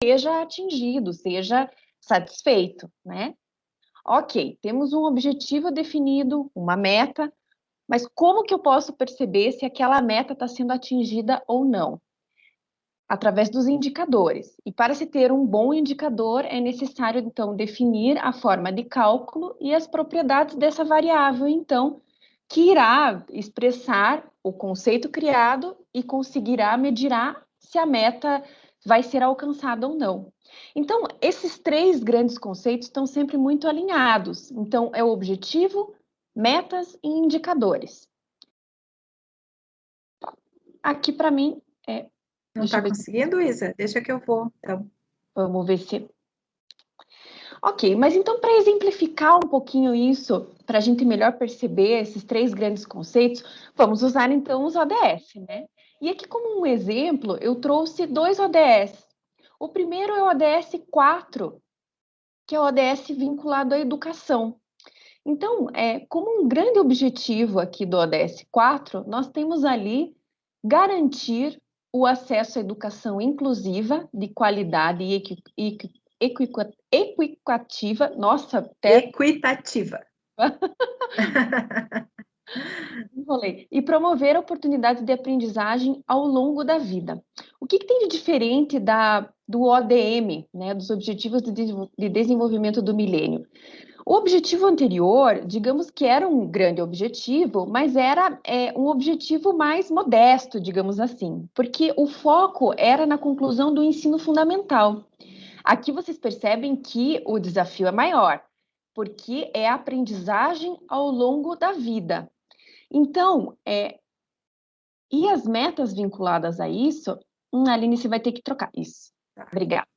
seja atingido, seja satisfeito, né? Ok, temos um objetivo definido, uma meta, mas como que eu posso perceber se aquela meta está sendo atingida ou não? Através dos indicadores. E para se ter um bom indicador, é necessário, então, definir a forma de cálculo e as propriedades dessa variável, então, que irá expressar o conceito criado e conseguirá medir se a meta vai ser alcançada ou não. Então, esses três grandes conceitos estão sempre muito alinhados. Então, é o objetivo, metas e indicadores. Aqui, para mim, é... Não Deixa eu está ver. conseguindo, Isa? Deixa que eu vou, então. Vamos ver se... Ok, mas então, para exemplificar um pouquinho isso, para a gente melhor perceber esses três grandes conceitos, vamos usar então os ODS, né? E aqui, como um exemplo, eu trouxe dois ODS. O primeiro é o ODS 4, que é o ODS vinculado à educação. Então, como um grande objetivo aqui do ODS 4, nós temos ali garantir o acesso à educação inclusiva, de qualidade e equitativa, nossa, até Equitativa. enrolei, e promover oportunidades de aprendizagem ao longo da vida. O que tem de diferente do ODM, né, dos Objetivos de Desenvolvimento do Milênio? O objetivo anterior, digamos que era um grande objetivo, mas era um objetivo mais modesto, digamos assim, porque o foco era na conclusão do ensino fundamental. Aqui vocês percebem que o desafio é maior, porque é a aprendizagem ao longo da vida. Então, e as metas vinculadas a isso? Aline, você vai ter que trocar isso. Tá. Obrigada.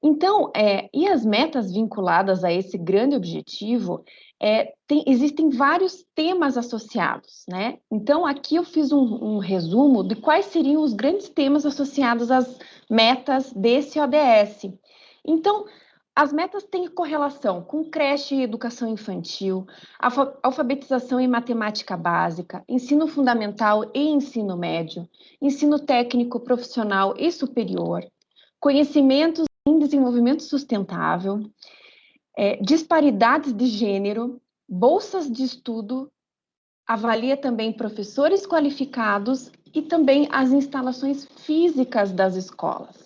Então, e as metas vinculadas a esse grande objetivo, existem vários temas associados, né? Então, aqui eu fiz um resumo de quais seriam os grandes temas associados às metas desse ODS. Então, as metas têm correlação com creche e educação infantil, alfabetização em matemática básica, ensino fundamental e ensino médio, ensino técnico, profissional e superior, conhecimentos em desenvolvimento sustentável, disparidades de gênero, bolsas de estudo, avalia também professores qualificados e também as instalações físicas das escolas.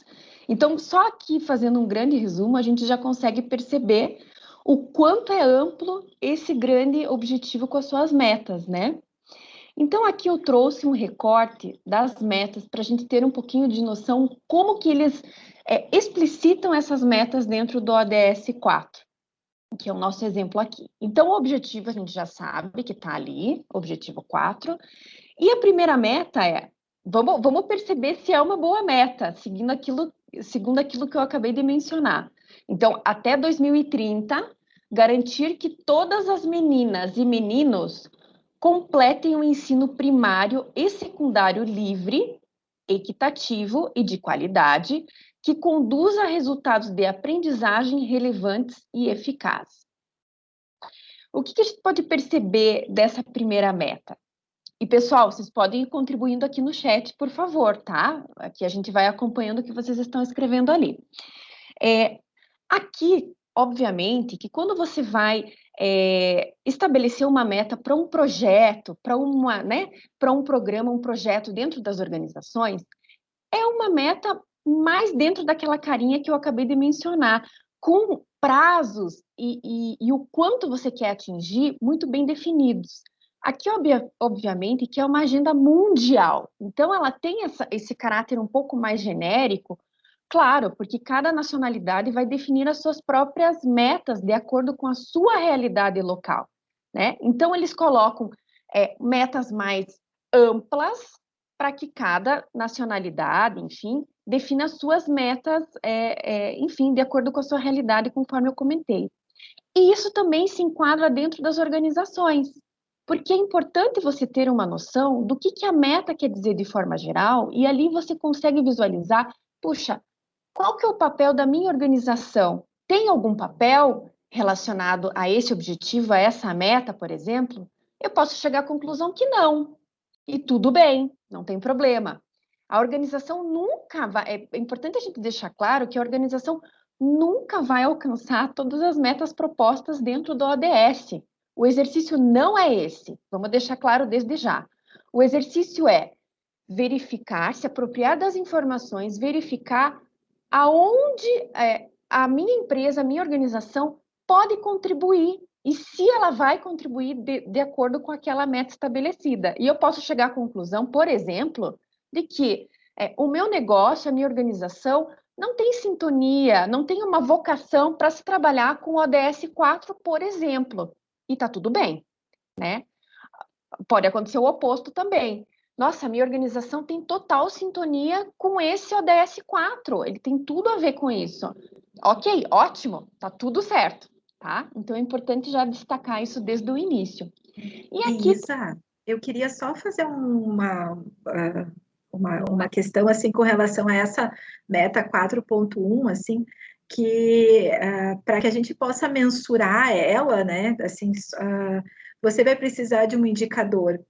Então, só aqui fazendo um grande resumo, a gente já consegue perceber o quanto é amplo esse grande objetivo com as suas metas, né? Então, aqui eu trouxe um recorte das metas para a gente ter um pouquinho de noção como que eles explicitam essas metas dentro do ODS 4, que é o nosso exemplo aqui. Então, o objetivo a gente já sabe que está ali, objetivo 4, e a primeira meta vamos perceber se é uma boa meta, segundo aquilo que eu acabei de mencionar. Então, até 2030, garantir que todas as meninas e meninos completem o ensino primário e secundário livre, equitativo e de qualidade, que conduza a resultados de aprendizagem relevantes e eficazes. O que a gente pode perceber dessa primeira meta? E, pessoal, vocês podem ir contribuindo aqui no chat, por favor, tá? Aqui a gente vai acompanhando o que vocês estão escrevendo ali. Aqui, obviamente, que quando você vai estabelecer uma meta para um projeto, para um programa, um projeto dentro das organizações, é uma meta mais dentro daquela carinha que eu acabei de mencionar, com prazos e o quanto você quer atingir muito bem definidos. Aqui, obviamente, que é uma agenda mundial, então ela tem esse caráter um pouco mais genérico, claro, porque cada nacionalidade vai definir as suas próprias metas de acordo com a sua realidade local, né? Então, eles colocam metas mais amplas para que cada nacionalidade, enfim, defina as suas metas, enfim, de acordo com a sua realidade, conforme eu comentei. E isso também se enquadra dentro das organizações, porque é importante você ter uma noção do que a meta quer dizer de forma geral, e ali você consegue visualizar, puxa, qual que é o papel da minha organização? Tem algum papel relacionado a esse objetivo, a essa meta, por exemplo? Eu posso chegar à conclusão que não. E tudo bem, não tem problema. A organização nunca vai... É importante a gente deixar claro que a organização nunca vai alcançar todas as metas propostas dentro do ODS. O exercício não é esse. Vamos deixar claro desde já. O exercício é verificar, se apropriar das informações, verificar aonde a minha empresa, a minha organização pode contribuir e se ela vai contribuir de acordo com aquela meta estabelecida. E eu posso chegar à conclusão, por exemplo, de que o meu negócio, a minha organização, não tem sintonia, não tem uma vocação para se trabalhar com o ODS 4, por exemplo. E está tudo bem, né? Pode acontecer o oposto também. Nossa, minha organização tem total sintonia com esse ODS 4, ele tem tudo a ver com isso. Ok, ótimo, tá tudo certo, tá? Então é importante já destacar isso desde o início. E aqui... Isa, eu queria só fazer uma questão assim com relação a essa meta 4.1, assim, que para que a gente possa mensurar ela, né, assim, você vai precisar de um indicador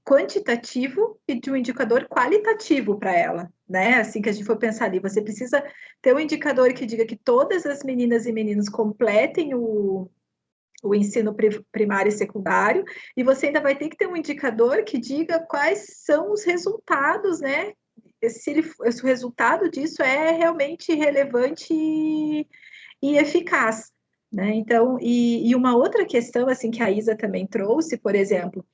quantitativo e de um indicador qualitativo para ela, né? Assim que a gente for pensar ali, você precisa ter um indicador que diga que todas as meninas e meninos completem o ensino primário e secundário, e você ainda vai ter que ter um indicador que diga quais são os resultados, né? Se o resultado disso é realmente relevante e eficaz, né? Então, e uma outra questão, assim, que a Isa também trouxe, por exemplo,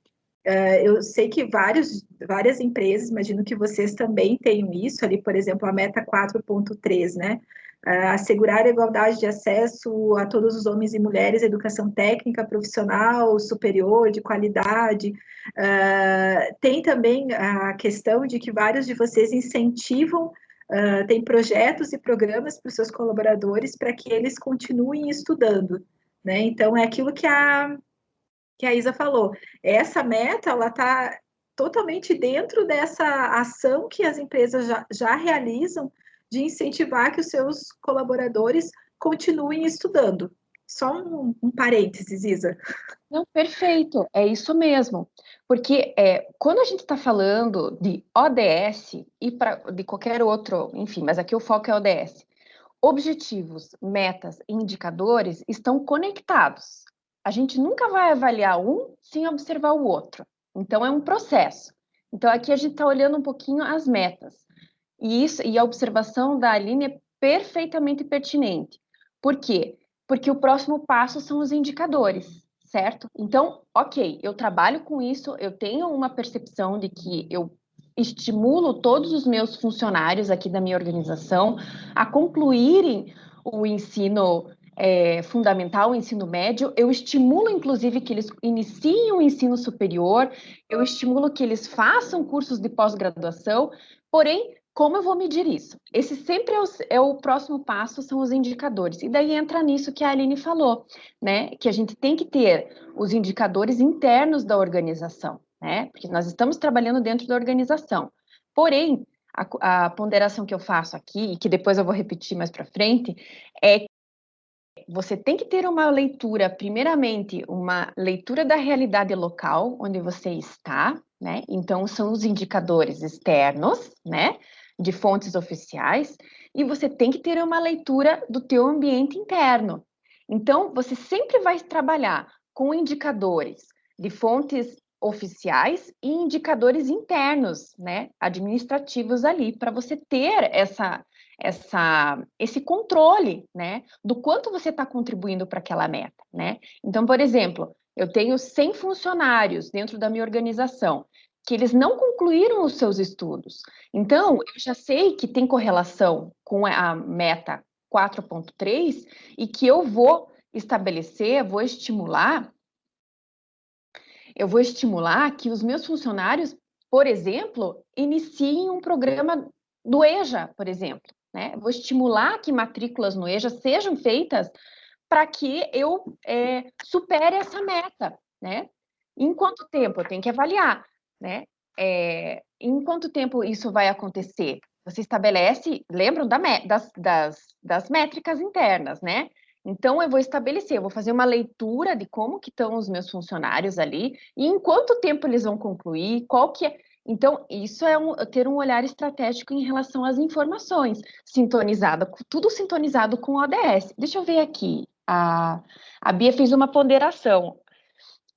eu sei que várias empresas, imagino que vocês também tenham isso ali, por exemplo, a meta 4.3, né? Assegurar a igualdade de acesso a todos os homens e mulheres à educação técnica, profissional, superior, de qualidade. Tem também a questão de que vários de vocês incentivam, tem projetos e programas para os seus colaboradores para que eles continuem estudando, né? Então, é aquilo que a Isa falou. Essa meta, ela está totalmente dentro dessa ação que as empresas já realizam de incentivar que os seus colaboradores continuem estudando. Só um parênteses, Isa. Não, perfeito, é isso mesmo. Porque quando a gente está falando de ODS e de qualquer outro, enfim, mas aqui o foco é ODS. Objetivos, metas e indicadores estão conectados. A gente nunca vai avaliar um sem observar o outro. Então, é um processo. Então, aqui a gente está olhando um pouquinho as metas. E a observação da Aline é perfeitamente pertinente. Por quê? Porque o próximo passo são os indicadores, certo? Então, ok, eu trabalho com isso, eu tenho uma percepção de que eu estimulo todos os meus funcionários aqui da minha organização a concluírem o ensino fundamental, o ensino médio, eu estimulo, inclusive, que eles iniciem o ensino superior, eu estimulo que eles façam cursos de pós-graduação, porém, como eu vou medir isso? Esse sempre é o próximo passo, são os indicadores. E daí entra nisso que a Aline falou, né? Que a gente tem que ter os indicadores internos da organização, né? Porque nós estamos trabalhando dentro da organização. Porém, a ponderação que eu faço aqui, e que depois eu vou repetir mais para frente, é que você tem que ter uma leitura, primeiramente, uma leitura da realidade local onde você está, né? Então, são os indicadores externos, né? De fontes oficiais, e você tem que ter uma leitura do teu ambiente interno. Então, você sempre vai trabalhar com indicadores de fontes oficiais e indicadores internos, né? Administrativos ali, para você ter esse controle, né, do quanto você está contribuindo para aquela meta, né? Então, por exemplo, eu tenho 100 funcionários dentro da minha organização que eles não concluíram os seus estudos. Então, eu já sei que tem correlação com a meta 4.3 e que eu vou estabelecer, eu vou estimular que os meus funcionários, por exemplo, iniciem um programa do EJA, por exemplo, né? Vou estimular que matrículas no EJA sejam feitas para que eu supere essa meta, né? Em quanto tempo? Eu tenho que avaliar, né? Em quanto tempo isso vai acontecer? Você estabelece, lembram das métricas internas, né? Então, eu vou estabelecer, eu vou fazer uma leitura de como que estão os meus funcionários ali, e em quanto tempo eles vão concluir, qual que é... Então, isso é ter um olhar estratégico em relação às informações, tudo sintonizado com o ODS. Deixa eu ver aqui, a Bia fez uma ponderação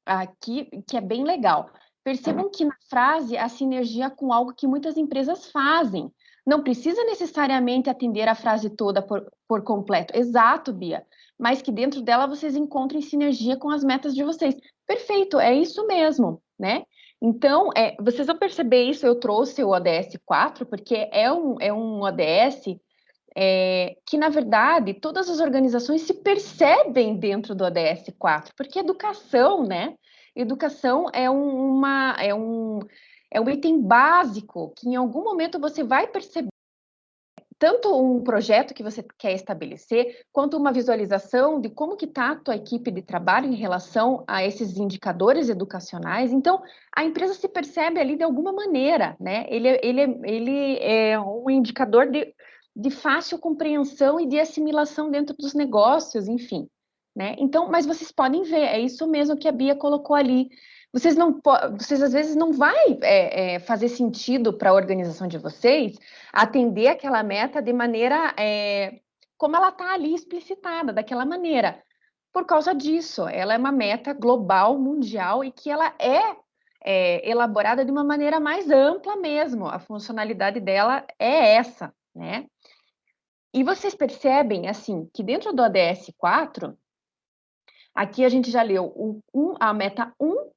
aqui, que é bem legal. Percebam que na frase há sinergia com algo que muitas empresas fazem. Não precisa necessariamente atender a frase toda por completo. Exato, Bia. Mas que dentro dela vocês encontrem sinergia com as metas de vocês. Perfeito, é isso mesmo, né? Então, vocês vão perceber isso, eu trouxe o ODS 4, porque é um ODS que, na verdade, todas as organizações se percebem dentro do ODS 4, porque educação, né? Educação é um item básico que em algum momento você vai perceber tanto um projeto que você quer estabelecer, quanto uma visualização de como que está a tua equipe de trabalho em relação a esses indicadores educacionais. Então, a empresa se percebe ali de alguma maneira, né? Ele é um indicador de fácil compreensão e de assimilação dentro dos negócios, enfim, né? Então, mas vocês podem ver, é isso mesmo que a Bia colocou ali. Vocês às vezes não vai fazer sentido para a organização de vocês atender aquela meta de maneira como ela está ali explicitada, daquela maneira. Por causa disso, ela é uma meta global, mundial, e que ela é elaborada de uma maneira mais ampla mesmo. A funcionalidade dela é essa, né? E vocês percebem, assim, que dentro do ODS 4, aqui a gente já leu a meta 1,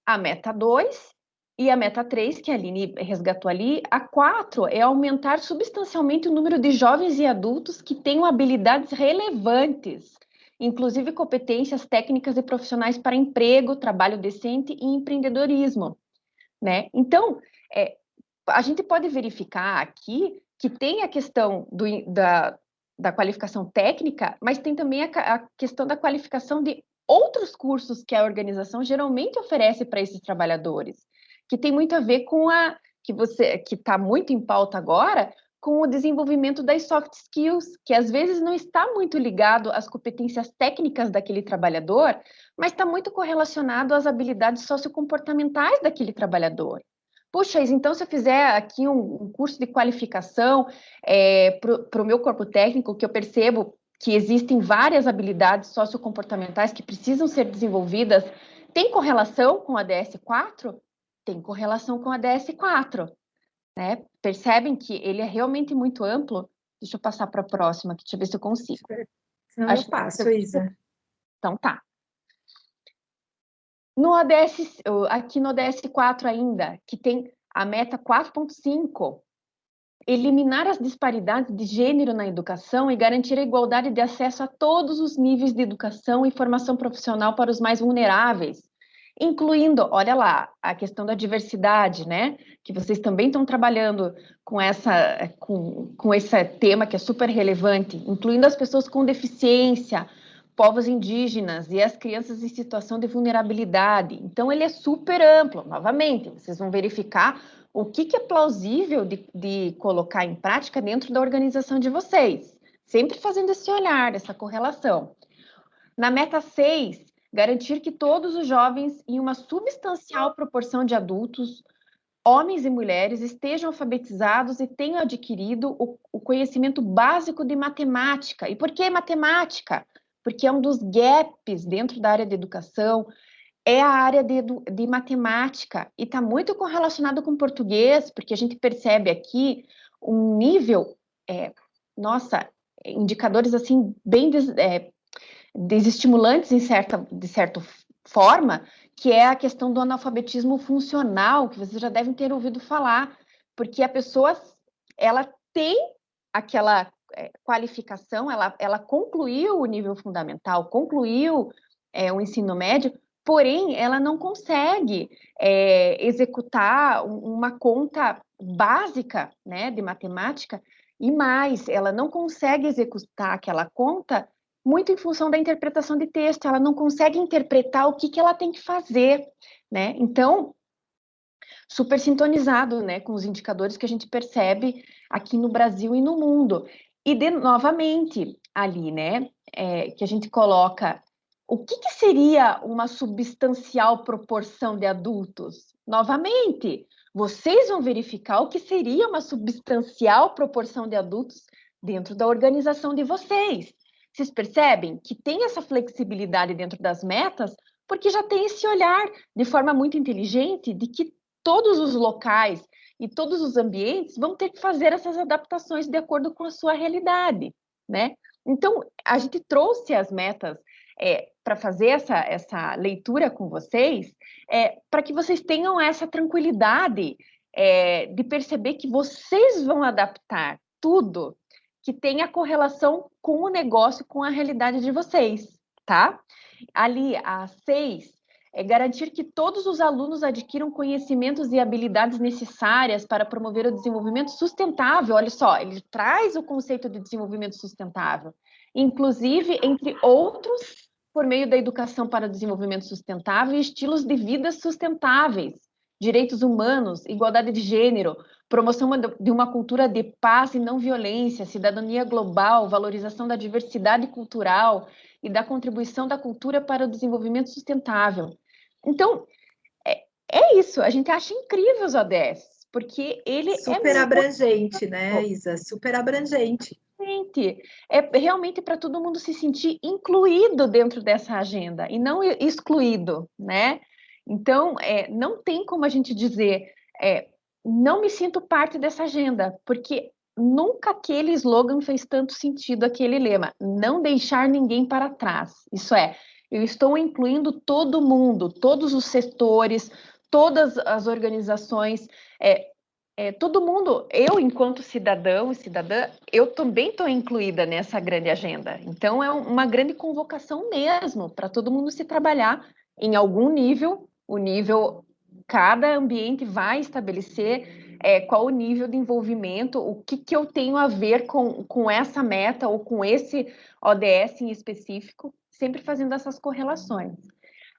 a meta 2 e a meta 3, que a Aline resgatou ali. A 4 é aumentar substancialmente o número de jovens e adultos que tenham habilidades relevantes, inclusive competências técnicas e profissionais para emprego, trabalho decente e empreendedorismo, né? Então, a gente pode verificar aqui que tem a questão da qualificação técnica, mas tem também a questão da qualificação de outros cursos que a organização geralmente oferece para esses trabalhadores, que tem muito a ver com que está muito em pauta agora, com o desenvolvimento das soft skills, que às vezes não está muito ligado às competências técnicas daquele trabalhador, mas está muito correlacionado às habilidades sociocomportamentais daquele trabalhador. Puxa, então se eu fizer aqui um curso de qualificação para o meu corpo técnico, que eu percebo que existem várias habilidades sociocomportamentais que precisam ser desenvolvidas, tem correlação com a DS4? Tem correlação com a DS4, né? Percebem que ele é realmente muito amplo? Deixa eu passar para a próxima, deixa eu ver se eu consigo. Senão eu passo, Isa. Então tá. Aqui no ODS 4 ainda, que tem a meta 4.5, eliminar as disparidades de gênero na educação e garantir a igualdade de acesso a todos os níveis de educação e formação profissional para os mais vulneráveis, incluindo, olha lá, a questão da diversidade, né? Que vocês também estão trabalhando com esse tema que é super relevante, incluindo as pessoas com deficiência, povos indígenas e as crianças em situação de vulnerabilidade. Então, ele é super amplo. Novamente, vocês vão verificar o que é plausível de colocar em prática dentro da organização de vocês, sempre fazendo esse olhar, essa correlação. Na meta 6, garantir que todos os jovens, em uma substancial proporção de adultos, homens e mulheres, estejam alfabetizados e tenham adquirido o conhecimento básico de matemática. E por que matemática? Porque é um dos gaps dentro da área de educação, é a área de matemática, e está muito correlacionado com português, porque a gente percebe aqui um nível, indicadores assim, bem desestimulantes de certa forma, que é a questão do analfabetismo funcional, que vocês já devem ter ouvido falar, porque a pessoa, ela tem aquela qualificação, ela concluiu o nível fundamental, concluiu o ensino médio, porém, ela não consegue executar uma conta básica, né, de matemática, e mais, ela não consegue executar aquela conta muito em função da interpretação de texto, ela não consegue interpretar o que ela tem que fazer, né? Então, super sintonizado, né, com os indicadores que a gente percebe aqui no Brasil e no mundo. E, novamente, ali, né, que a gente coloca o que seria uma substancial proporção de adultos? novamente, vocês vão verificar o que seria uma substancial proporção de adultos dentro da organização de vocês. Vocês percebem que tem essa flexibilidade dentro das metas, porque já tem esse olhar de forma muito inteligente de que todos os locais e todos os ambientes vão ter que fazer essas adaptações de acordo com a sua realidade, né? Então, a gente trouxe as metas para fazer essa leitura com vocês, para que vocês tenham essa tranquilidade de perceber que vocês vão adaptar tudo que tenha correlação com o negócio, com a realidade de vocês, tá? Ali, a 6 é garantir que todos os alunos adquiram conhecimentos e habilidades necessárias para promover o desenvolvimento sustentável. Olha só, ele traz o conceito de desenvolvimento sustentável, inclusive, entre outros, por meio da educação para o desenvolvimento sustentável e estilos de vida sustentáveis, direitos humanos, igualdade de gênero, promoção de uma cultura de paz e não violência, cidadania global, valorização da diversidade cultural e da contribuição da cultura para o desenvolvimento sustentável. Então, é isso, a gente acha incrível os ODS, porque ele super abrangente, né, Isa? Super abrangente. É realmente para todo mundo se sentir incluído dentro dessa agenda e não excluído, né? Então, não tem como a gente dizer, não me sinto parte dessa agenda, porque nunca aquele slogan fez tanto sentido, aquele lema, não deixar ninguém para trás. Isso é, eu estou incluindo todo mundo, todos os setores, todas as organizações, todo mundo, eu enquanto cidadão e cidadã, eu também estou incluída nessa grande agenda. Então, é uma grande convocação mesmo, para todo mundo se trabalhar em algum nível, o nível, cada ambiente vai estabelecer qual o nível de envolvimento, o que eu tenho a ver com essa meta ou com esse ODS em específico, sempre fazendo essas correlações.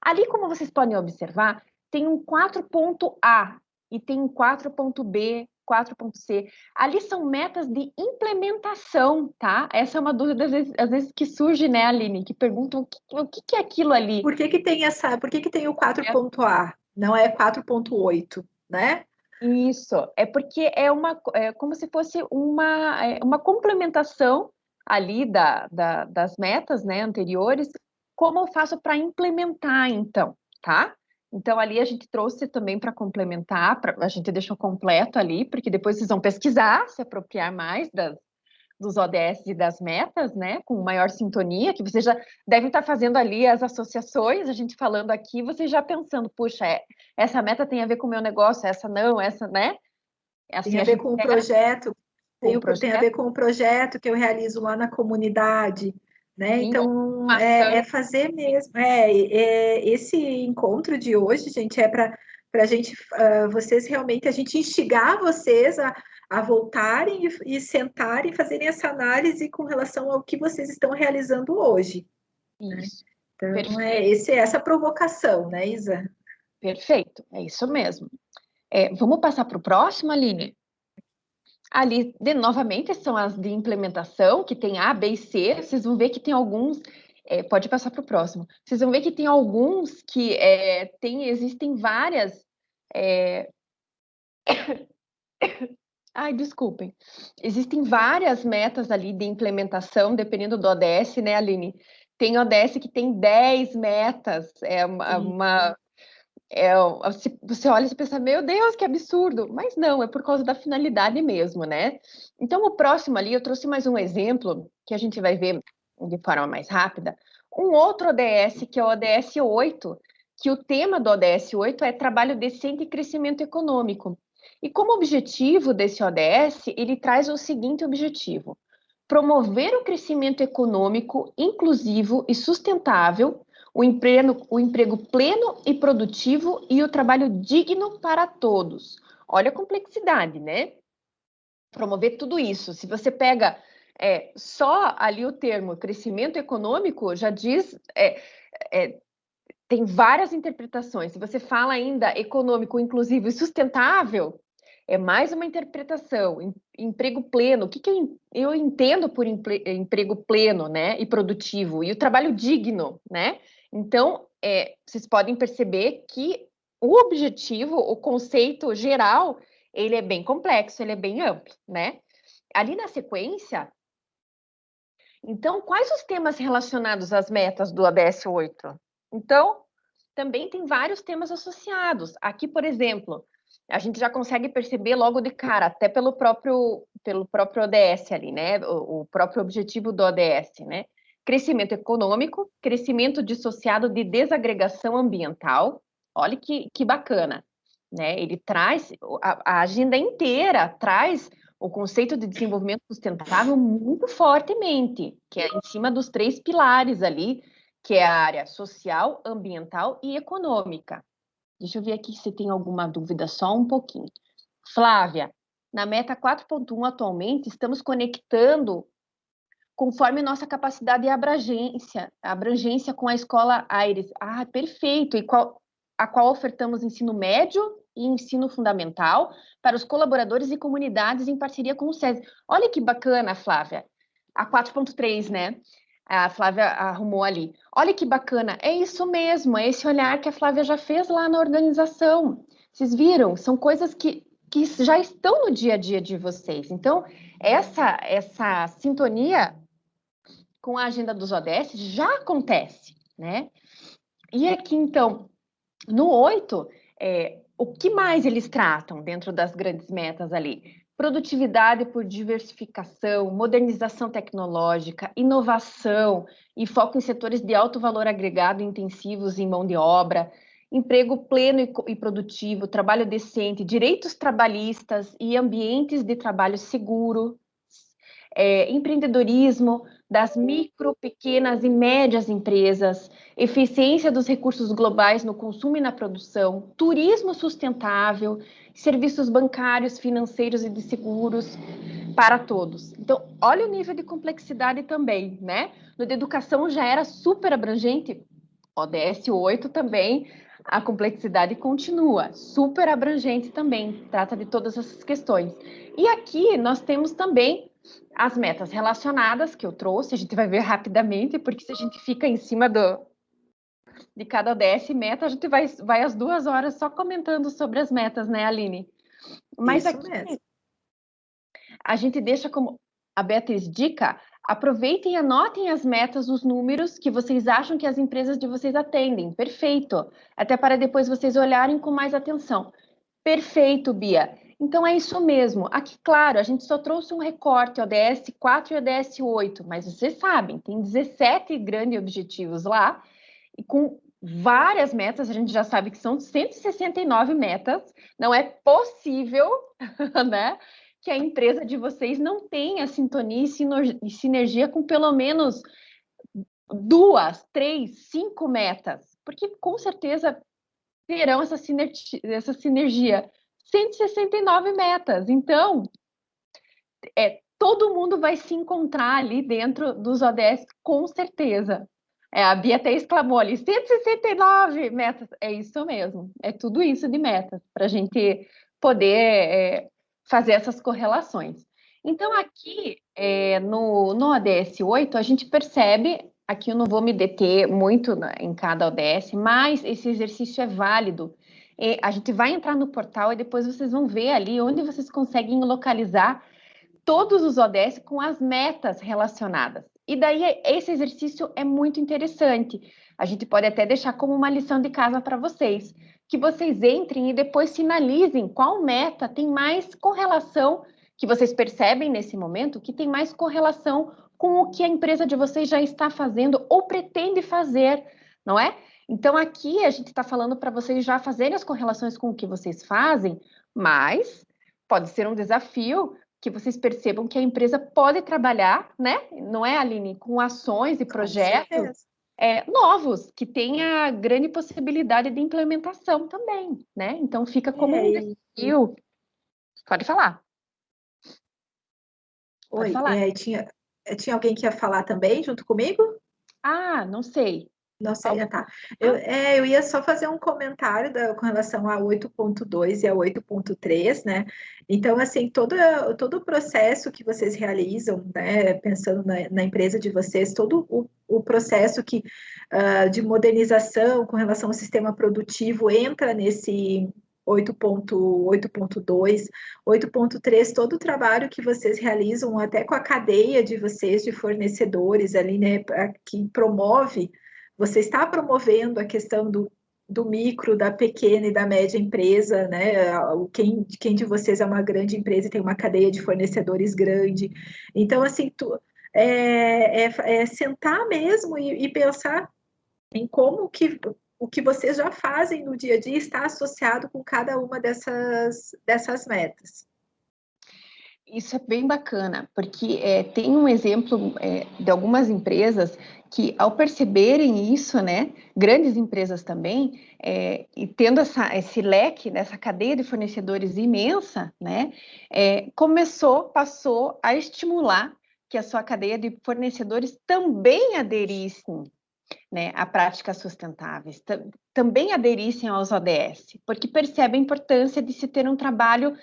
Ali, como vocês podem observar, tem um 4.A, e tem um 4.B, 4.C. Ali são metas de implementação, tá? Essa é uma dúvida, às vezes que surge, né, Aline? Que perguntam o que é aquilo ali. Por que tem o 4.A? Não é 4.8, né? Isso, porque como se fosse uma complementação ali das metas, né, anteriores, como eu faço para implementar, então, tá? Então, ali a gente trouxe também para complementar, a gente deixou completo ali, porque depois vocês vão pesquisar, se apropriar mais dos ODS e das metas, né, com maior sintonia, que vocês já devem estar fazendo ali as associações, a gente falando aqui, vocês já pensando, puxa, essa meta tem a ver com o meu negócio, essa não, essa, né? Assim, tem a ver com o projeto, tem a ver com o projeto que eu realizo lá na comunidade, né? Então, fazer mesmo. Esse encontro de hoje, gente, é para a gente, vocês realmente, a gente instigar vocês a voltarem e sentarem e fazerem essa análise com relação ao que vocês estão realizando hoje. Isso. Né? Então, essa provocação, né, Isa? Perfeito, é isso mesmo. Vamos passar para o próximo, Aline? Ali, novamente, são as de implementação, que tem A, B e C. Vocês vão ver que tem alguns... pode passar para o próximo. Vocês vão ver que tem alguns que existem várias... Ai, desculpem. Existem várias metas ali de implementação, dependendo do ODS, né, Aline? Tem ODS que tem 10 metas. Você olha e pensa, meu Deus, que absurdo. Mas não, é por causa da finalidade mesmo, né? Então, o próximo ali, eu trouxe mais um exemplo, que a gente vai ver de forma mais rápida. Um outro ODS, que é o ODS 8, que o tema do ODS 8 é trabalho decente e crescimento econômico. E como objetivo desse ODS, ele traz o seguinte objetivo: promover o crescimento econômico inclusivo e sustentável, o emprego pleno e produtivo e o trabalho digno para todos. Olha a complexidade, né? Promover tudo isso. Se você pega só ali o termo crescimento econômico, já diz... tem várias interpretações. Se você fala ainda econômico, inclusivo e sustentável, é mais uma interpretação. Emprego pleno, o que eu entendo por emprego pleno, né, e produtivo? E o trabalho digno, né? Então, vocês podem perceber que o objetivo, o conceito geral, ele é bem complexo, ele é bem amplo, né? Ali na sequência, então, quais os temas relacionados às metas do ODS 8? Então, também tem vários temas associados. Aqui, por exemplo, a gente já consegue perceber logo de cara, até pelo próprio ODS ali, né? O próprio objetivo do ODS, né? Crescimento econômico, crescimento dissociado de desagregação ambiental. Olha que bacana, né? Ele traz, a agenda inteira traz o conceito de desenvolvimento sustentável muito fortemente, que é em cima dos 3 pilares ali, que é a área social, ambiental e econômica. Deixa eu ver aqui se tem alguma dúvida, só um pouquinho. Flávia, na meta 4.1 atualmente, estamos conectando conforme nossa capacidade e abrangência com a escola Aires. Ah, perfeito. E a qual ofertamos ensino médio e ensino fundamental para os colaboradores e comunidades em parceria com o SESI. Olha que bacana, Flávia. A 4.3, né? A Flávia arrumou ali. Olha que bacana. É isso mesmo, é esse olhar que a Flávia já fez lá na organização. Vocês viram? São coisas que já estão no dia a dia de vocês. Então, essa sintonia com a agenda dos ODS já acontece, né? E aqui, então, no 8, o que mais eles tratam dentro das grandes metas ali? Produtividade por diversificação, modernização tecnológica, inovação e foco em setores de alto valor agregado intensivos em mão de obra, emprego pleno e produtivo, trabalho decente, direitos trabalhistas e ambientes de trabalho seguro, empreendedorismo das micro, pequenas e médias empresas, eficiência dos recursos globais no consumo e na produção, turismo sustentável, serviços bancários, financeiros e de seguros para todos. Então, olha o nível de complexidade também, né? No de educação já era super abrangente, ODS 8 também, a complexidade continua, super abrangente também, trata de todas essas questões. E aqui nós temos também as metas relacionadas que eu trouxe, a gente vai ver rapidamente, porque se a gente fica em cima de cada ODS meta, a gente vai às 2 horas só comentando sobre as metas, né, Aline? Mas Isso aqui mesmo. a gente deixa como a Beatriz dica, aproveitem e anotem as metas, os números que vocês acham que as empresas de vocês atendem. Perfeito. Até para depois vocês olharem com mais atenção. Perfeito, Bia. Então é isso mesmo. Aqui, claro, a gente só trouxe um recorte, ODS 4 e ODS 8, mas vocês sabem, tem 17 grandes objetivos lá, e com várias metas, a gente já sabe que são 169 metas, não é possível, né, que a empresa de vocês não tenha sintonia e sinergia com pelo menos 2, 3, 5 metas, porque com certeza terão essa sinergia. 169 metas. Então, todo mundo vai se encontrar ali dentro dos ODS, com certeza. A Bia até exclamou ali, 169 metas. É isso mesmo, é tudo isso de metas, para a gente poder fazer essas correlações. Então, aqui no ODS 8, a gente percebe, aqui eu não vou me deter muito em cada ODS, mas esse exercício é válido. A gente vai entrar no portal e depois vocês vão ver ali onde vocês conseguem localizar todos os ODS com as metas relacionadas. E daí esse exercício é muito interessante. A gente pode até deixar como uma lição de casa para vocês, que vocês entrem e depois finalizem qual meta tem mais correlação, que vocês percebem nesse momento, que tem mais correlação com o que a empresa de vocês já está fazendo ou pretende fazer, não é? Então aqui a gente está falando para vocês já fazerem as correlações com o que vocês fazem, mas pode ser um desafio que vocês percebam que a empresa pode trabalhar, né? Não é, Aline? Com ações e projetos novos, que tenha grande possibilidade de implementação também, né? Então fica como um desafio. Pode falar. Pode Oi, falar. tinha alguém que ia falar também junto comigo? Ah, não sei. Não sei, tá. Eu ia só fazer um comentário com relação a 8.2 e a 8.3, né? Então, assim, todo o processo que vocês realizam, né, pensando na empresa de vocês, todo o processo que de modernização com relação ao sistema produtivo entra nesse 8.2, 8.3, todo o trabalho que vocês realizam até com a cadeia de vocês, de fornecedores ali, né, que promove, você está promovendo a questão do micro, da pequena e da média empresa, né? Quem de vocês é uma grande empresa e tem uma cadeia de fornecedores grande. Então, assim, é sentar mesmo e pensar em como que o que vocês já fazem no dia a dia está associado com cada uma dessas metas. Isso é bem bacana, porque tem um exemplo de algumas empresas que, ao perceberem isso, né, grandes empresas também, e tendo esse leque, essa cadeia de fornecedores imensa, né, passou a estimular que a sua cadeia de fornecedores também aderissem, né, a práticas sustentáveis, também aderissem aos ODS, porque percebem a importância de se ter um trabalho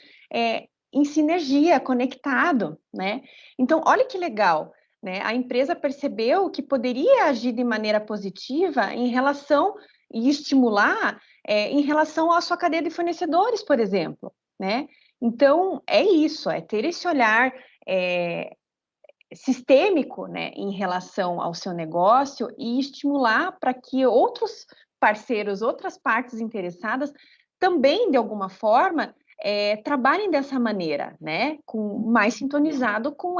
em sinergia, conectado, né? Então, olha que legal, né? A empresa percebeu que poderia agir de maneira positiva em relação e estimular em relação à sua cadeia de fornecedores, por exemplo, né? Então, é isso, é ter esse olhar sistêmico, né, em relação ao seu negócio e estimular para que outros parceiros, outras partes interessadas também, de alguma forma, trabalhem dessa maneira, né, mais sintonizado com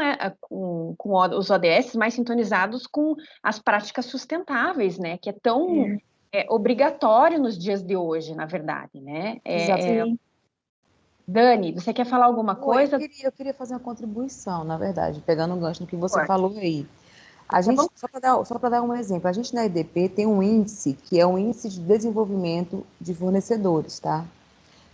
os ODS, mais sintonizados com as práticas sustentáveis, né, que é tão obrigatório nos dias de hoje, na verdade, né? Dani, você quer falar alguma coisa? Eu queria fazer uma contribuição, na verdade, pegando um gancho no que você Pode. falou aí. A gente, só para dar um exemplo, a gente na EDP tem um índice que é um índice de desenvolvimento de fornecedores, tá?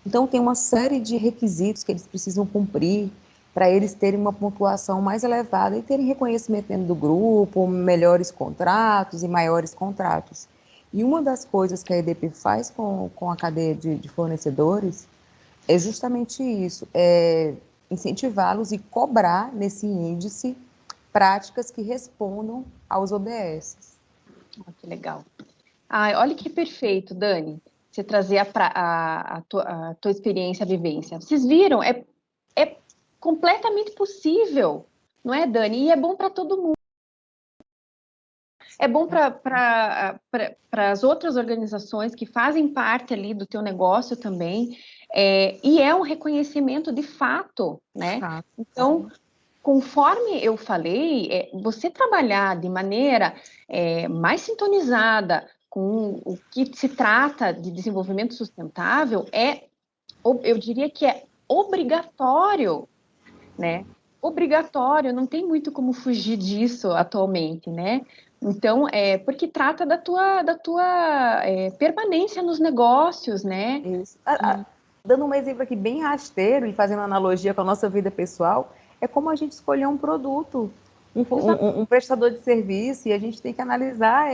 Então tem uma série de requisitos que eles precisam cumprir para eles terem uma pontuação mais elevada e terem reconhecimento dentro do grupo, melhores contratos e maiores contratos. E uma das coisas que a EDP faz com a cadeia de fornecedores é justamente isso, incentivá-los e cobrar nesse índice práticas que respondam aos ODS. Que legal. Olha que perfeito, Dani, você trazer a tua experiência, a vivência. Vocês viram? É completamente possível, não é, Dani? E é bom para todo mundo. É bom para as outras organizações que fazem parte ali do teu negócio também, e é um reconhecimento de fato, né? Então, conforme eu falei, você trabalhar de maneira mais sintonizada com o que se trata de desenvolvimento sustentável eu diria que é obrigatório, né? Obrigatório, não tem muito como fugir disso atualmente, né? Então, porque trata da tua permanência nos negócios, né? Isso. Dando um exemplo aqui bem rasteiro e fazendo analogia com a nossa vida pessoal, é como a gente escolher um produto, um prestador de serviço, e a gente tem que analisar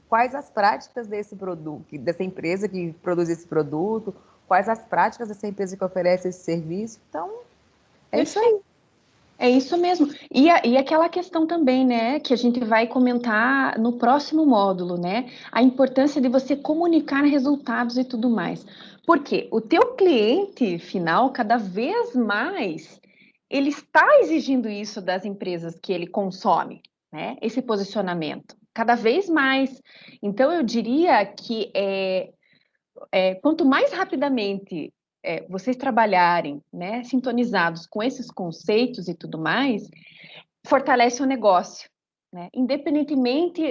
quais as práticas desse produto, dessa empresa que produz esse produto, quais as práticas dessa empresa que oferece esse serviço. Então, isso aí. É isso mesmo. E aquela questão também, né, que a gente vai comentar no próximo módulo, né? A importância de você comunicar resultados e tudo mais. Porque o teu cliente final, cada vez mais, ele está exigindo isso das empresas que ele consome, né? Esse posicionamento, cada vez mais. Então, eu diria que quanto mais rapidamente vocês trabalharem, né, sintonizados com esses conceitos e tudo mais, fortalece o negócio, né? Independentemente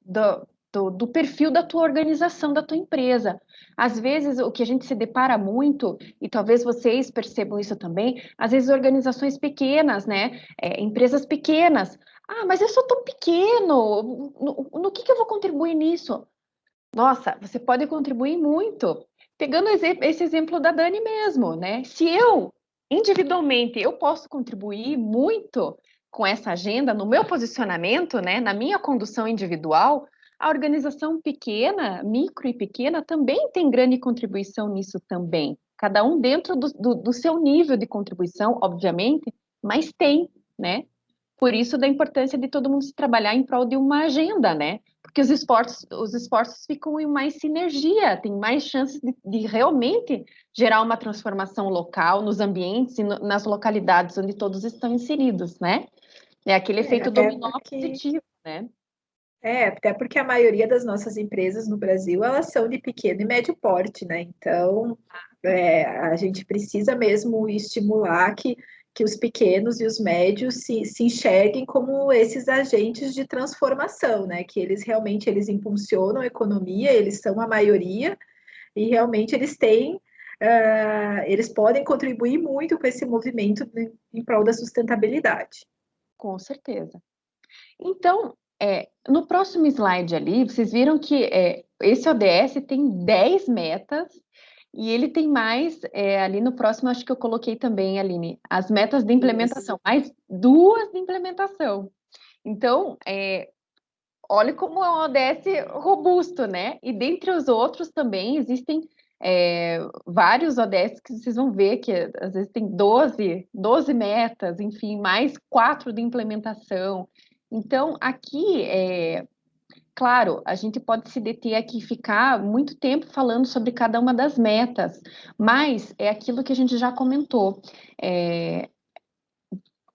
do perfil da tua organização, da tua empresa. Às vezes, o que a gente se depara muito, e talvez vocês percebam isso também, às vezes organizações pequenas, né? Empresas pequenas. Mas eu sou tão pequeno, no que eu vou contribuir nisso? Nossa, você pode contribuir muito. Pegando esse exemplo da Dani mesmo, né? Se eu, individualmente, eu posso contribuir muito com essa agenda no meu posicionamento, né? Na minha condução individual, a organização pequena, micro e pequena, também tem grande contribuição nisso também. Cada um dentro do seu nível de contribuição, obviamente, mas tem, né? Por isso da importância de todo mundo se trabalhar em prol de uma agenda, né? porque os esforços ficam em mais sinergia, tem mais chances de realmente gerar uma transformação local nos ambientes e nas localidades onde todos estão inseridos, né? É aquele efeito dominó positivo, né? Até porque a maioria das nossas empresas no Brasil, elas são de pequeno e médio porte, né? Então, a gente precisa mesmo estimular que os pequenos e os médios se enxerguem como esses agentes de transformação, né? Que eles realmente impulsionam a economia, eles são a maioria e realmente eles podem contribuir muito com esse movimento em prol da sustentabilidade. Com certeza. Então, no próximo slide ali, vocês viram que esse ODS tem 10 metas e ele tem mais, ali no próximo, acho que eu coloquei também, Aline, as metas de implementação, mais 2 de implementação. Então, olha como é um ODS robusto, né? E dentre os outros também existem vários ODS que vocês vão ver que às vezes tem 12 metas, enfim, mais 4 de implementação. Então, aqui, claro, a gente pode se deter aqui e ficar muito tempo falando sobre cada uma das metas, mas é aquilo que a gente já comentou.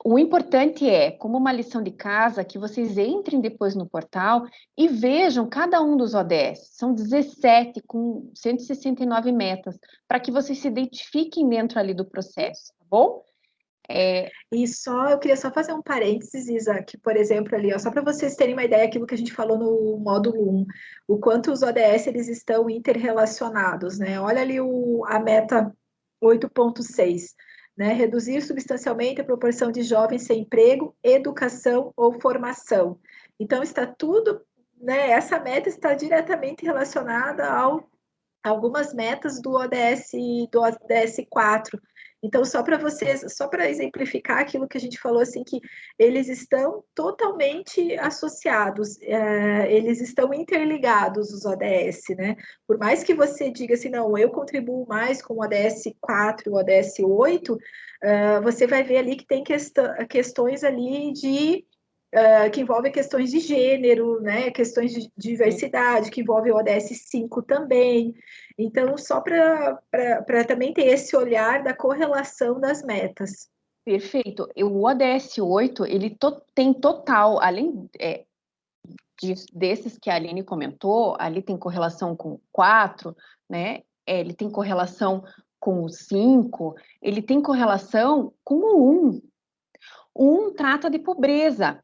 O importante como uma lição de casa, que vocês entrem depois no portal e vejam cada um dos ODS. São 17 com 169 metas, para que vocês se identifiquem dentro ali do processo, tá bom? E eu queria só fazer um parênteses, Isa, que, por exemplo, ali, ó, só para vocês terem uma ideia daquilo que a gente falou no módulo 1, o quanto os ODS eles estão interrelacionados, né? Olha ali a meta 8.6, né? Reduzir substancialmente a proporção de jovens sem emprego, educação ou formação. Então, está tudo, né? Essa meta está diretamente relacionada a algumas metas do ODS 4. Então, só para exemplificar aquilo que a gente falou, assim, que eles estão totalmente associados, eles estão interligados, os ODS, né? Por mais que você diga assim, não, eu contribuo mais com o ODS 4 e o ODS 8, você vai ver ali que tem questões ali que envolvem questões de gênero, né? Questões de diversidade, que envolvem o ODS 5 também. Então, só para também ter esse olhar da correlação das metas. Perfeito. O ODS 8, ele tem total, além desses que a Aline comentou, ali tem correlação com o 4, né? Ele tem correlação com o 5, ele tem correlação com o 1. O 1 trata de pobreza,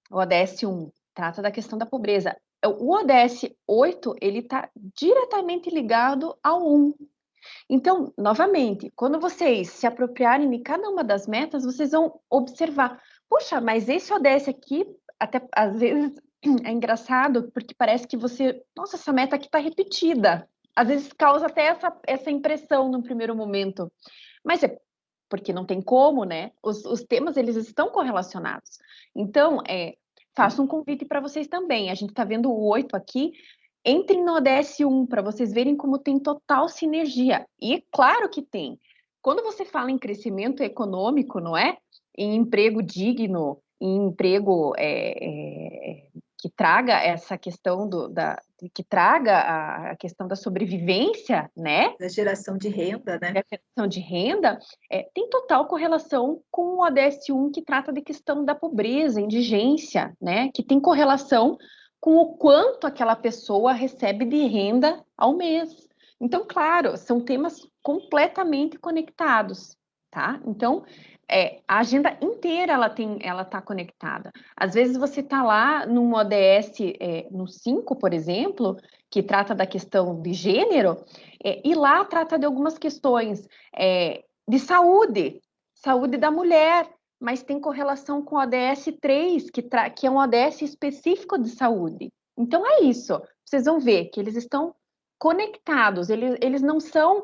o ODS 1 trata da questão da pobreza. O ODS 8, ele está diretamente ligado ao 1. Então, novamente, quando vocês se apropriarem de cada uma das metas, vocês vão observar, puxa, mas esse ODS aqui, até às vezes é engraçado, porque parece que nossa, essa meta aqui está repetida. Às vezes causa até essa impressão no primeiro momento. Mas é porque não tem como, né? Os temas, eles estão correlacionados. Então, faço um convite para vocês também. A gente está vendo o 8 aqui. Entrem no ODS 1 para vocês verem como tem total sinergia. E é claro que tem. Quando você fala em crescimento econômico, não é? Em emprego digno, em emprego que traga essa questão que traga a questão da sobrevivência, né? Da geração de renda, né? A geração de renda tem total correlação com o ODS 1, que trata de questão da pobreza, indigência, né? Que tem correlação com o quanto aquela pessoa recebe de renda ao mês. Então, claro, são temas completamente conectados, tá? Então, a agenda inteira ela está conectada. Às vezes você está lá num ODS, no 5, por exemplo, que trata da questão de gênero, e lá trata de algumas questões de saúde da mulher, mas tem correlação com o ODS 3, que é um ODS específico de saúde. Então, é isso. Vocês vão ver que eles estão conectados, eles não são...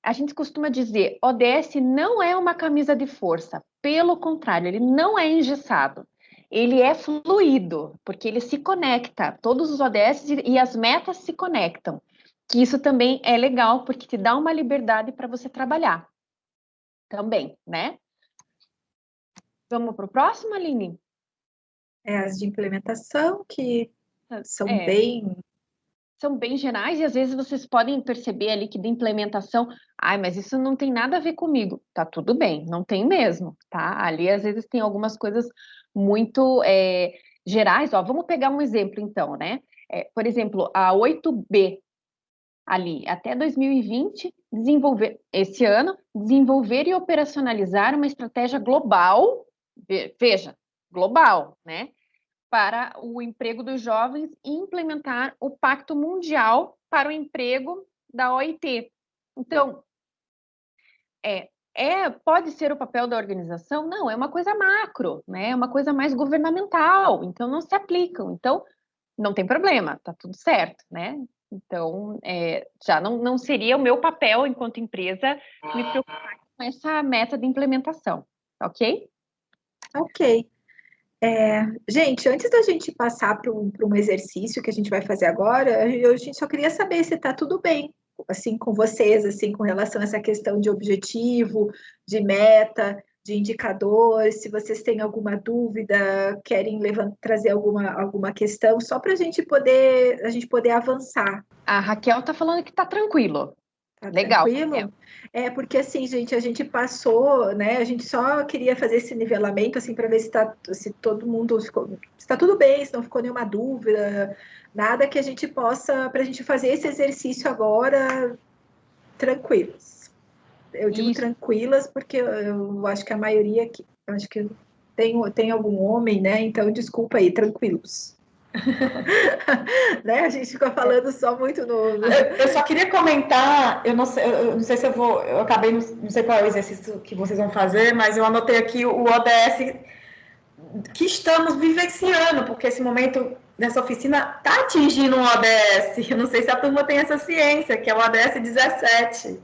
a gente costuma dizer, ODS não é uma camisa de força. Pelo contrário, ele não é engessado. Ele é fluido, porque ele se conecta. Todos os ODS e as metas se conectam. Que isso também é legal, porque te dá uma liberdade para você trabalhar. Também, né? Vamos para o próximo, Aline? As de implementação, que são bem... São bem gerais e às vezes vocês podem perceber ali que da implementação, mas isso não tem nada a ver comigo. Tá tudo bem, não tem mesmo, tá? Ali às vezes tem algumas coisas muito gerais. Ó, vamos pegar um exemplo então, né? Por exemplo, a 8B ali, até 2020, esse ano, desenvolver e operacionalizar uma estratégia global, veja, global, né? Para o emprego dos jovens e implementar o Pacto Mundial para o Emprego da OIT. Então, pode ser o papel da organização? Não, é uma coisa macro, né? É uma coisa mais governamental, então não se aplicam. Então, não tem problema, tá tudo certo, né? Então, já não seria o meu papel enquanto empresa me preocupar com essa meta de implementação, ok? Ok. Gente, antes da gente passar para um exercício que a gente vai fazer agora, a gente só queria saber se está tudo bem, assim, com vocês, assim, com relação a essa questão de objetivo, de meta, de indicador, se vocês têm alguma dúvida, querem trazer alguma questão, só para a gente poder avançar. A Raquel está falando que está tranquilo. Tá Legal. tranquilo? Porque assim, gente, a gente passou, né? A gente só queria fazer esse nivelamento, assim, para ver se todo mundo se está tudo bem, se não ficou nenhuma dúvida, nada que a gente possa, para a gente fazer esse exercício agora tranquilos. Eu digo tranquilas porque eu acho que a maioria aqui, acho que tem algum homem, né? Então, desculpa aí, tranquilos. Né? A gente fica falando só muito no... Eu só queria comentar, eu não sei se eu acabei, não sei qual é o exercício que vocês vão fazer, mas eu anotei aqui o ODS que estamos vivenciando, porque esse momento dessa oficina está atingindo um ODS, eu não sei se a turma tem essa ciência, que é o ODS 17,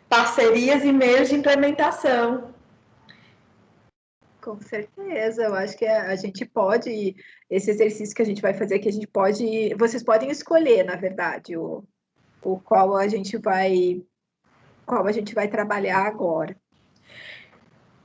parcerias e meios de implementação. Com certeza, eu acho que a gente pode, esse exercício que a gente vai fazer aqui, vocês podem escolher, na verdade, o qual a gente vai trabalhar agora.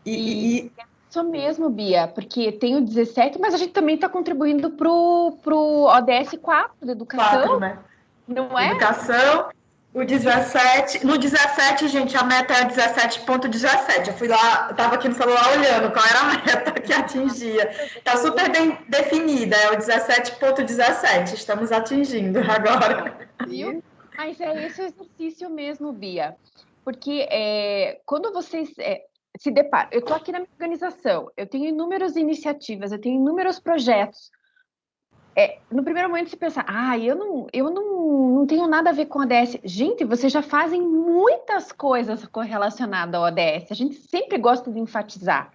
Isso mesmo, Bia, porque tem o 17, mas a gente também está contribuindo para o ODS 4 de educação. 4, né? Não é? Educação. O 17, no 17, gente, a meta é 17.17. Eu fui lá, estava aqui no celular olhando qual era a meta que atingia. Está super bem definida, é o 17.17. Estamos atingindo agora. Viu? Mas é esse o exercício mesmo, Bia. Porque quando vocês se deparam, eu estou aqui na minha organização, eu tenho inúmeras iniciativas, eu tenho inúmeros projetos. No primeiro momento você pensa, eu não tenho nada a ver com ODS. Gente, vocês já fazem muitas coisas relacionadas ao ODS. A gente sempre gosta de enfatizar.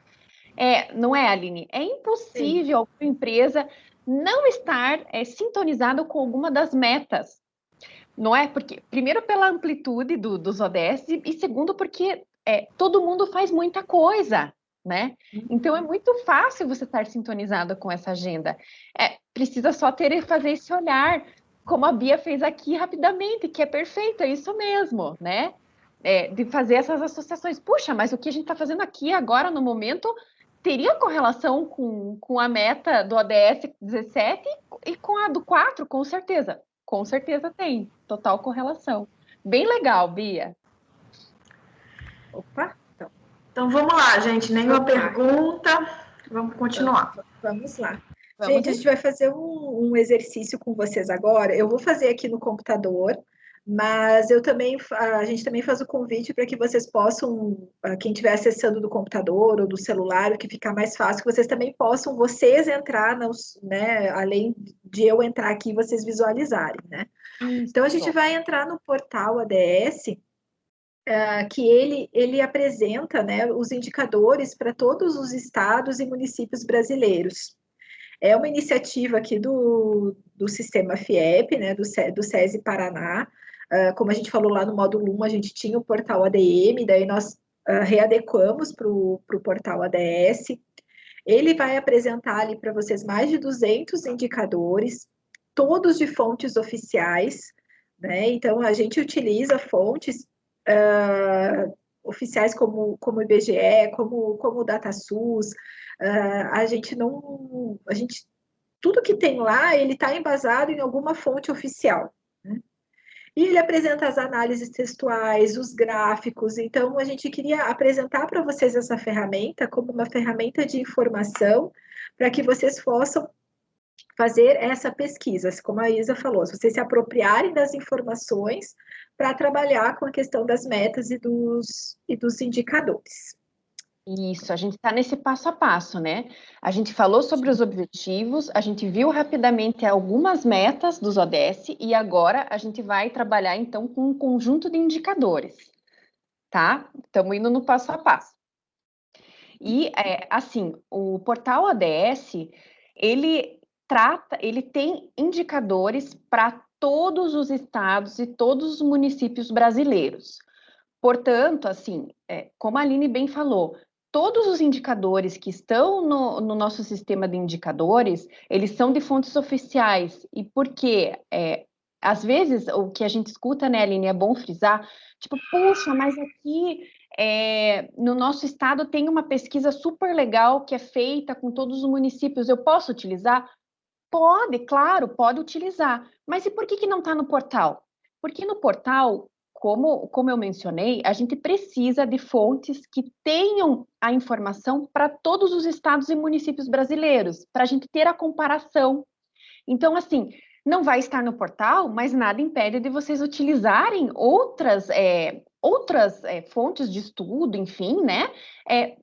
Não é, Aline? É impossível alguma empresa não estar sintonizada com alguma das metas. Não é? Porque, primeiro, pela amplitude dos ODS e segundo, porque todo mundo faz muita coisa, né? Então, é muito fácil você estar sintonizado com essa agenda. Precisa só fazer esse olhar, como a Bia fez aqui rapidamente, que é perfeito, é isso mesmo, né? De fazer essas associações. Puxa, mas o que a gente está fazendo aqui agora, no momento, teria correlação com a meta do ODS 17 e com a do 4, com certeza. Com certeza tem, total correlação. Bem legal, Bia. Opa, então vamos lá, gente. Nenhuma pergunta. Vamos continuar. Vamos lá. Gente, a gente vai fazer um exercício com vocês agora. Eu vou fazer aqui no computador, mas a gente também faz o convite para que vocês possam, quem estiver acessando do computador ou do celular, o que ficar mais fácil, que vocês também possam, vocês entrar, né, além de eu entrar aqui, vocês visualizarem, né? Então, a gente vai entrar no portal ADS, que ele apresenta, né, os indicadores para todos os estados e municípios brasileiros. É uma iniciativa aqui do sistema FIEP, né, do SESI Paraná. Como a gente falou lá no módulo 1, a gente tinha o portal ADM, daí nós readequamos para o portal ADS. Ele vai apresentar ali para vocês mais de 200 indicadores, todos de fontes oficiais, né? Então, a gente utiliza fontes oficiais como o IBGE, como o DataSUS. A gente tudo que tem lá, ele está embasado em alguma fonte oficial, né? E ele apresenta as análises textuais, os gráficos. Então, a gente queria apresentar para vocês essa ferramenta como uma ferramenta de informação para que vocês possam fazer essa pesquisa, como a Isa falou, se vocês se apropriarem das informações para trabalhar com a questão das metas e dos indicadores. Isso, a gente está nesse passo a passo, né? A gente falou sobre os objetivos, a gente viu rapidamente algumas metas dos ODS e agora a gente vai trabalhar, então, com um conjunto de indicadores, tá? Estamos indo no passo a passo. E, assim, o portal ODS, ele tem indicadores para todos os estados e todos os municípios brasileiros. Portanto, assim, como a Aline bem falou, todos os indicadores que estão no nosso sistema de indicadores, eles são de fontes oficiais. E por quê? Às vezes, o que a gente escuta, né, Aline, é bom frisar, tipo, puxa, mas aqui no nosso estado tem uma pesquisa super legal que é feita com todos os municípios, eu posso utilizar? Pode, claro, pode utilizar. Mas e por que não está no portal? Porque no portal, como eu mencionei, a gente precisa de fontes que tenham a informação para todos os estados e municípios brasileiros, para a gente ter a comparação. Então, assim, não vai estar no portal, mas nada impede de vocês utilizarem outras fontes de estudo, enfim, né,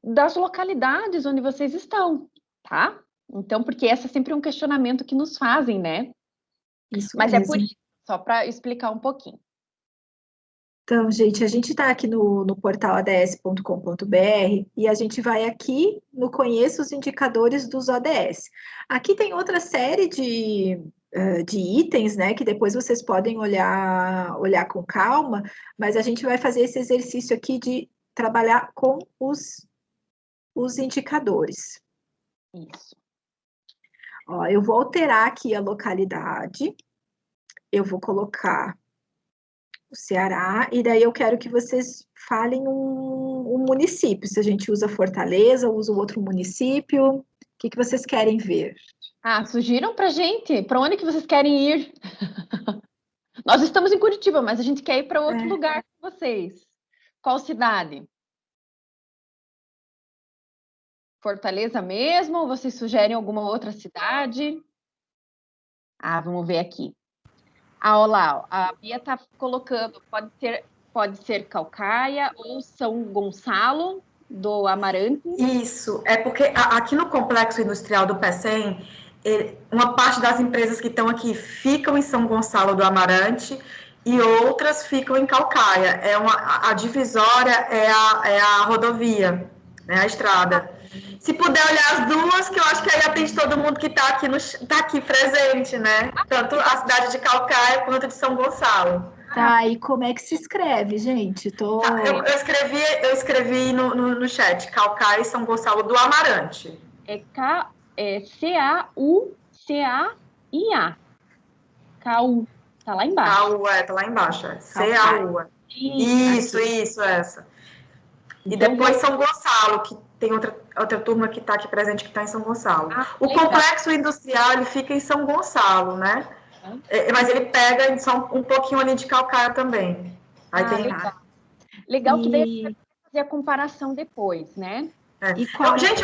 das localidades onde vocês estão, tá? Então, porque esse é sempre um questionamento que nos fazem, né? Isso mas mesmo. É por isso, só para explicar um pouquinho. Então, gente, a gente está aqui no portal ads.com.br e a gente vai aqui no Conheça os Indicadores dos ODS. Aqui tem outra série de itens, né, que depois vocês podem olhar com calma, mas a gente vai fazer esse exercício aqui de trabalhar com os indicadores. Isso. Ó, eu vou alterar aqui a localidade, eu vou colocar o Ceará, e daí eu quero que vocês falem um município, se a gente usa Fortaleza, usa outro município, o que vocês querem ver? Sugiram pra gente, para onde que vocês querem ir? Nós estamos em Curitiba, mas a gente quer ir para outro lugar com vocês. Qual cidade? Fortaleza mesmo? Ou vocês sugerem alguma outra cidade? Vamos ver aqui. Olá, a Bia está colocando, pode ser Caucaia ou São Gonçalo do Amarante. Isso, é porque aqui no Complexo Industrial do PECEM, uma parte das empresas que estão aqui ficam em São Gonçalo do Amarante e outras ficam em Caucaia. A divisória é a rodovia, né, a estrada. Se puder olhar as duas, que eu acho que aí atende todo mundo que está aqui presente, né? Tanto a cidade de Caucaia quanto de São Gonçalo. Tá, e como é que se escreve, gente? Eu escrevi no chat, Caucaia e São Gonçalo do Amarante. C-A-U-C-A-I-A. C-A-U. Tá lá embaixo. C-A-U, tá lá embaixo. C-A-U. Isso, essa. E então, depois São Gonçalo, que tem outra turma que está aqui presente, que está em São Gonçalo. O Complexo Industrial, ele fica em São Gonçalo, né? Mas ele pega só um pouquinho ali de Caucaia também. Aí tem... Legal que daí a gente vai fazer a comparação depois, né? Gente, só um instante,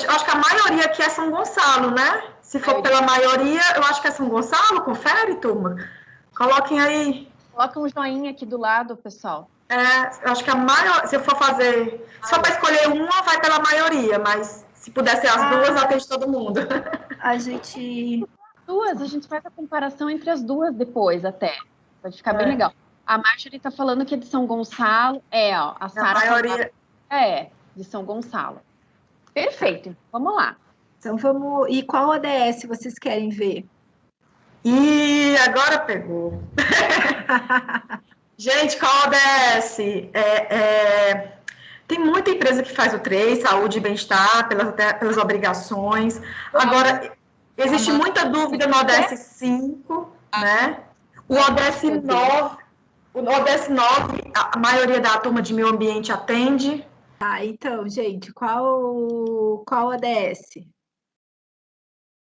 eu acho que a maioria aqui é São Gonçalo, né? Se for pela maioria, eu acho que é São Gonçalo, confere, turma? Coloquem aí. Coloca um joinha aqui do lado, pessoal. Eu acho que a maioria, se eu for fazer, só para escolher uma, vai pela maioria, mas se puder ser as duas, atende todo mundo. A gente faz a comparação entre as duas depois, até. Vai ficar bem legal. A Marjorie está falando que é de São Gonçalo. A Sara. A maioria. De São Gonçalo. Perfeito, vamos lá. Então vamos. E qual ODS vocês querem ver? E agora pegou. Gente, qual ODS? Tem muita empresa que faz o 3, saúde e bem-estar, pelas obrigações. Agora, existe muita dúvida no ODS 5, né? O ODS 9, a maioria da turma de meio ambiente atende. Então, gente, qual ODS?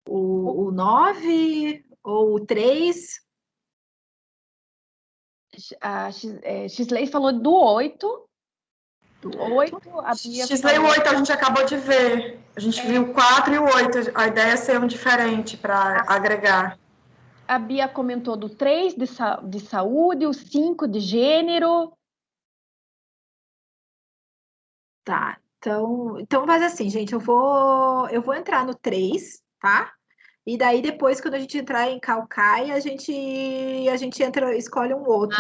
O 9 ou o 3? A Xisley falou do 8. Do 8, a Bia Xisley, o 8 a gente acabou de ver. A gente viu o 4 e o 8. A ideia é ser um diferente para agregar. A Bia comentou do 3 de saúde, o 5 de gênero. Tá, então faz assim, gente, eu vou entrar no 3, tá? E daí depois, quando a gente entrar em Calcai, a gente entra, escolhe um outro.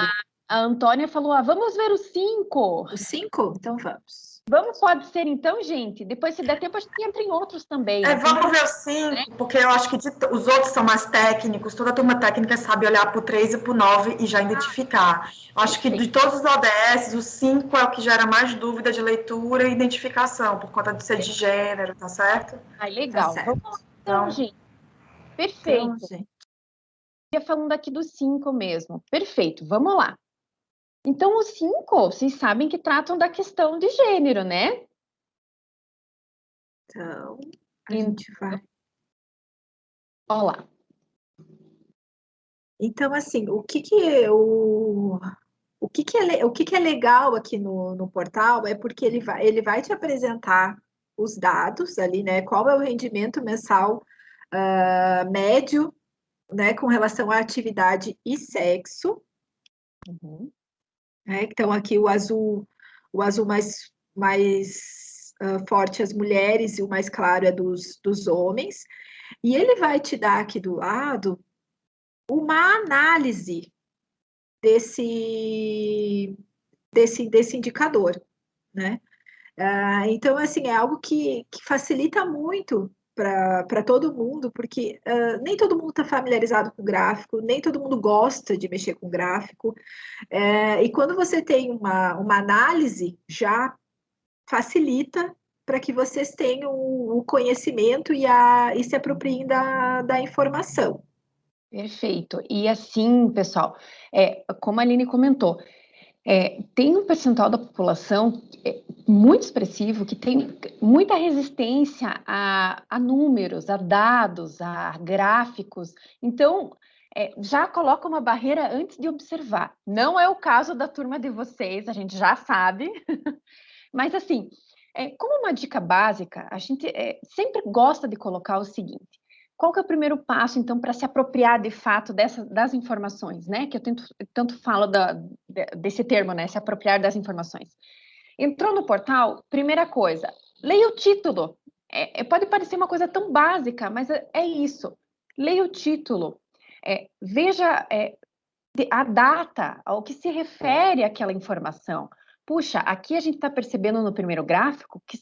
A Antônia falou, vamos ver o 5. O 5? Então vamos. Vamos, pode ser então, gente. Depois, se der tempo, a gente entra em outros também. Vamos ver o 5, porque eu acho que os outros são mais técnicos. Toda turma técnica sabe olhar para o 3 e para o 9 e já identificar. Eu acho que de todos os ODS, o 5 é o que gera mais dúvida de leitura e identificação, por conta de ser de gênero, tá certo? Legal. Tá, vamos lá, então, gente. Perfeito. Então, gente. Eu ia falando aqui do 5 mesmo. Perfeito, vamos lá. Então, os 5, vocês sabem que tratam da questão de gênero, né? Então, a gente vai. Olha lá. Então, assim, o que é legal aqui no portal é porque ele vai te apresentar os dados ali, né? Qual é o rendimento mensal médio, né, com relação à atividade e sexo. Uhum. Então, aqui o azul mais forte as mulheres e o mais claro é dos homens. E ele vai te dar aqui do lado uma análise desse indicador, né? Então, assim, é algo que facilita muito para todo mundo, porque nem todo mundo está familiarizado com gráfico, nem todo mundo gosta de mexer com gráfico, e quando você tem uma análise, já facilita para que vocês tenham o conhecimento e se apropriem da informação. Perfeito. E assim, pessoal, como a Aline comentou, tem um percentual da população muito expressivo que tem muita resistência a números, a dados, a gráficos. Então, já coloca uma barreira antes de observar. Não é o caso da turma de vocês, a gente já sabe. Mas, assim, como uma dica básica, a gente sempre gosta de colocar o seguinte: qual que é o primeiro passo, então, para se apropriar de fato das informações, né? Que eu tanto falo desse termo, né? Se apropriar das informações. Entrou no portal, primeira coisa, leia o título. Pode parecer uma coisa tão básica, mas é isso. Leia o título. Veja a data, ao que se refere àquela informação. Puxa, aqui a gente está percebendo no primeiro gráfico que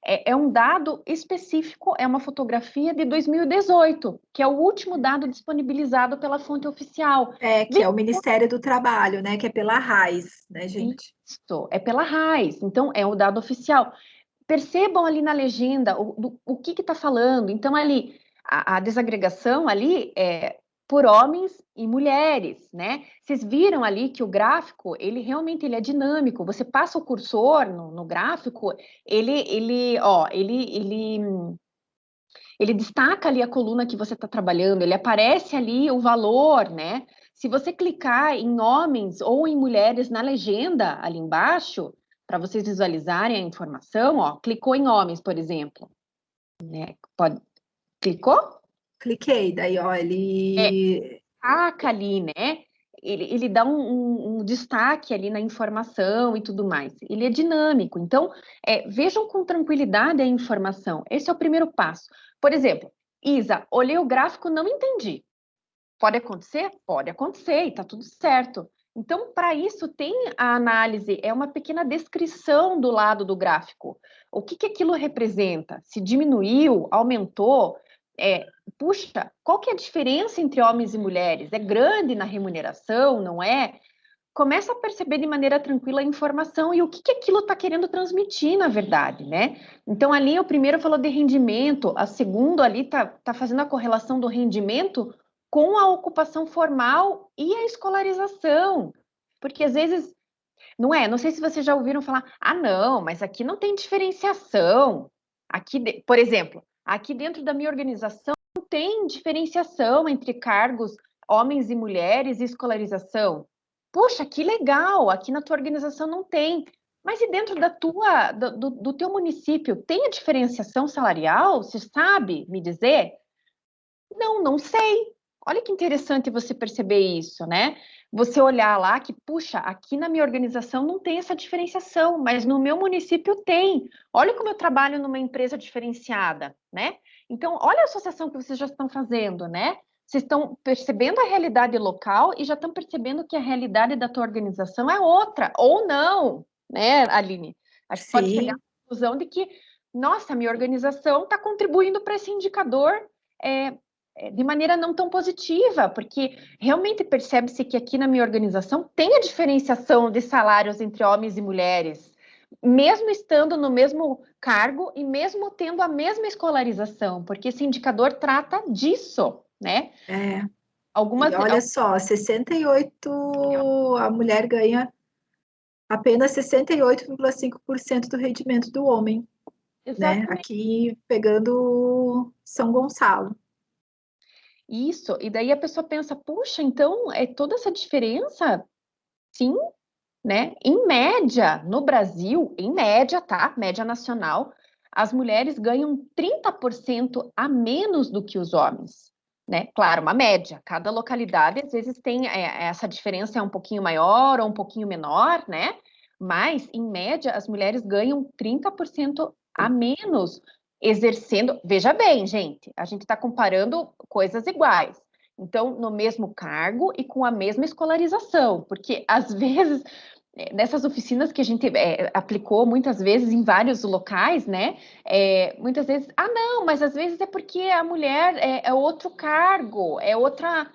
é um dado específico, é uma fotografia de 2018, que é o último dado disponibilizado pela fonte oficial. Que é o Ministério do Trabalho, né? Que é pela RAIS, né, gente? Isso, é pela RAIS, então é o dado oficial. Percebam ali na legenda o que está falando. Então, ali, a desagregação ali é por homens e mulheres, né? Vocês viram ali que o gráfico, ele realmente é dinâmico. Você passa o cursor no gráfico, ele destaca ali a coluna que você está trabalhando, ele aparece ali o valor, né? Se você clicar em homens ou em mulheres na legenda ali embaixo, para vocês visualizarem a informação, clicou em homens, por exemplo, né? Clicou? Cliquei, daí, ele... Destaca ali, né? Ele dá um destaque ali na informação e tudo mais. Ele é dinâmico. Então, vejam com tranquilidade a informação. Esse é o primeiro passo. Por exemplo, Isa, olhei o gráfico, não entendi. Pode acontecer? Pode acontecer, e está tudo certo. Então, para isso, tem a análise, é uma pequena descrição do lado do gráfico. O que aquilo representa? Se diminuiu, aumentou? Puxa, qual que é a diferença entre homens e mulheres? É grande na remuneração, não é? Começa a perceber de maneira tranquila a informação e o que aquilo está querendo transmitir, na verdade, né? Então, ali, o primeiro falou de rendimento, a segunda ali tá fazendo a correlação do rendimento com a ocupação formal e a escolarização. Porque, às vezes, não sei se vocês já ouviram falar, não, mas aqui não tem diferenciação. Aqui, por exemplo, aqui dentro da minha organização tem diferenciação entre cargos homens e mulheres e escolarização. Poxa, que legal, aqui na tua organização não tem. Mas e dentro do teu município, tem a diferenciação salarial? Você sabe me dizer? Não sei. Olha que interessante você perceber isso, né? Você olhar lá que, puxa, aqui na minha organização não tem essa diferenciação, mas no meu município tem. Olha como eu trabalho numa empresa diferenciada, né? Então, olha a associação que vocês já estão fazendo, né? Vocês estão percebendo a realidade local e já estão percebendo que a realidade da tua organização é outra, ou não, né, Aline? A gente pode chegar à conclusão de que, nossa, a minha organização está contribuindo para esse indicador de maneira não tão positiva, porque realmente percebe-se que aqui na minha organização tem a diferenciação de salários entre homens e mulheres, mesmo estando no mesmo cargo e mesmo tendo a mesma escolarização, porque esse indicador trata disso, né? E olha só, 68, a mulher ganha apenas 68,5% do rendimento do homem, né? Aqui pegando São Gonçalo. Isso, e daí a pessoa pensa, puxa, então é toda essa diferença? Sim, né? Em média, no Brasil, em média, tá? Média nacional, as mulheres ganham 30% a menos do que os homens, né? Claro, uma média. Cada localidade, às vezes, tem essa diferença é um pouquinho maior ou um pouquinho menor, né? Mas, em média, as mulheres ganham 30% a menos exercendo. Veja bem, gente, a gente está comparando coisas iguais. Então, no mesmo cargo e com a mesma escolarização, porque às vezes nessas oficinas que a gente aplicou muitas vezes em vários locais, né? Muitas vezes, não, mas às vezes é porque a mulher é outro cargo, é outra.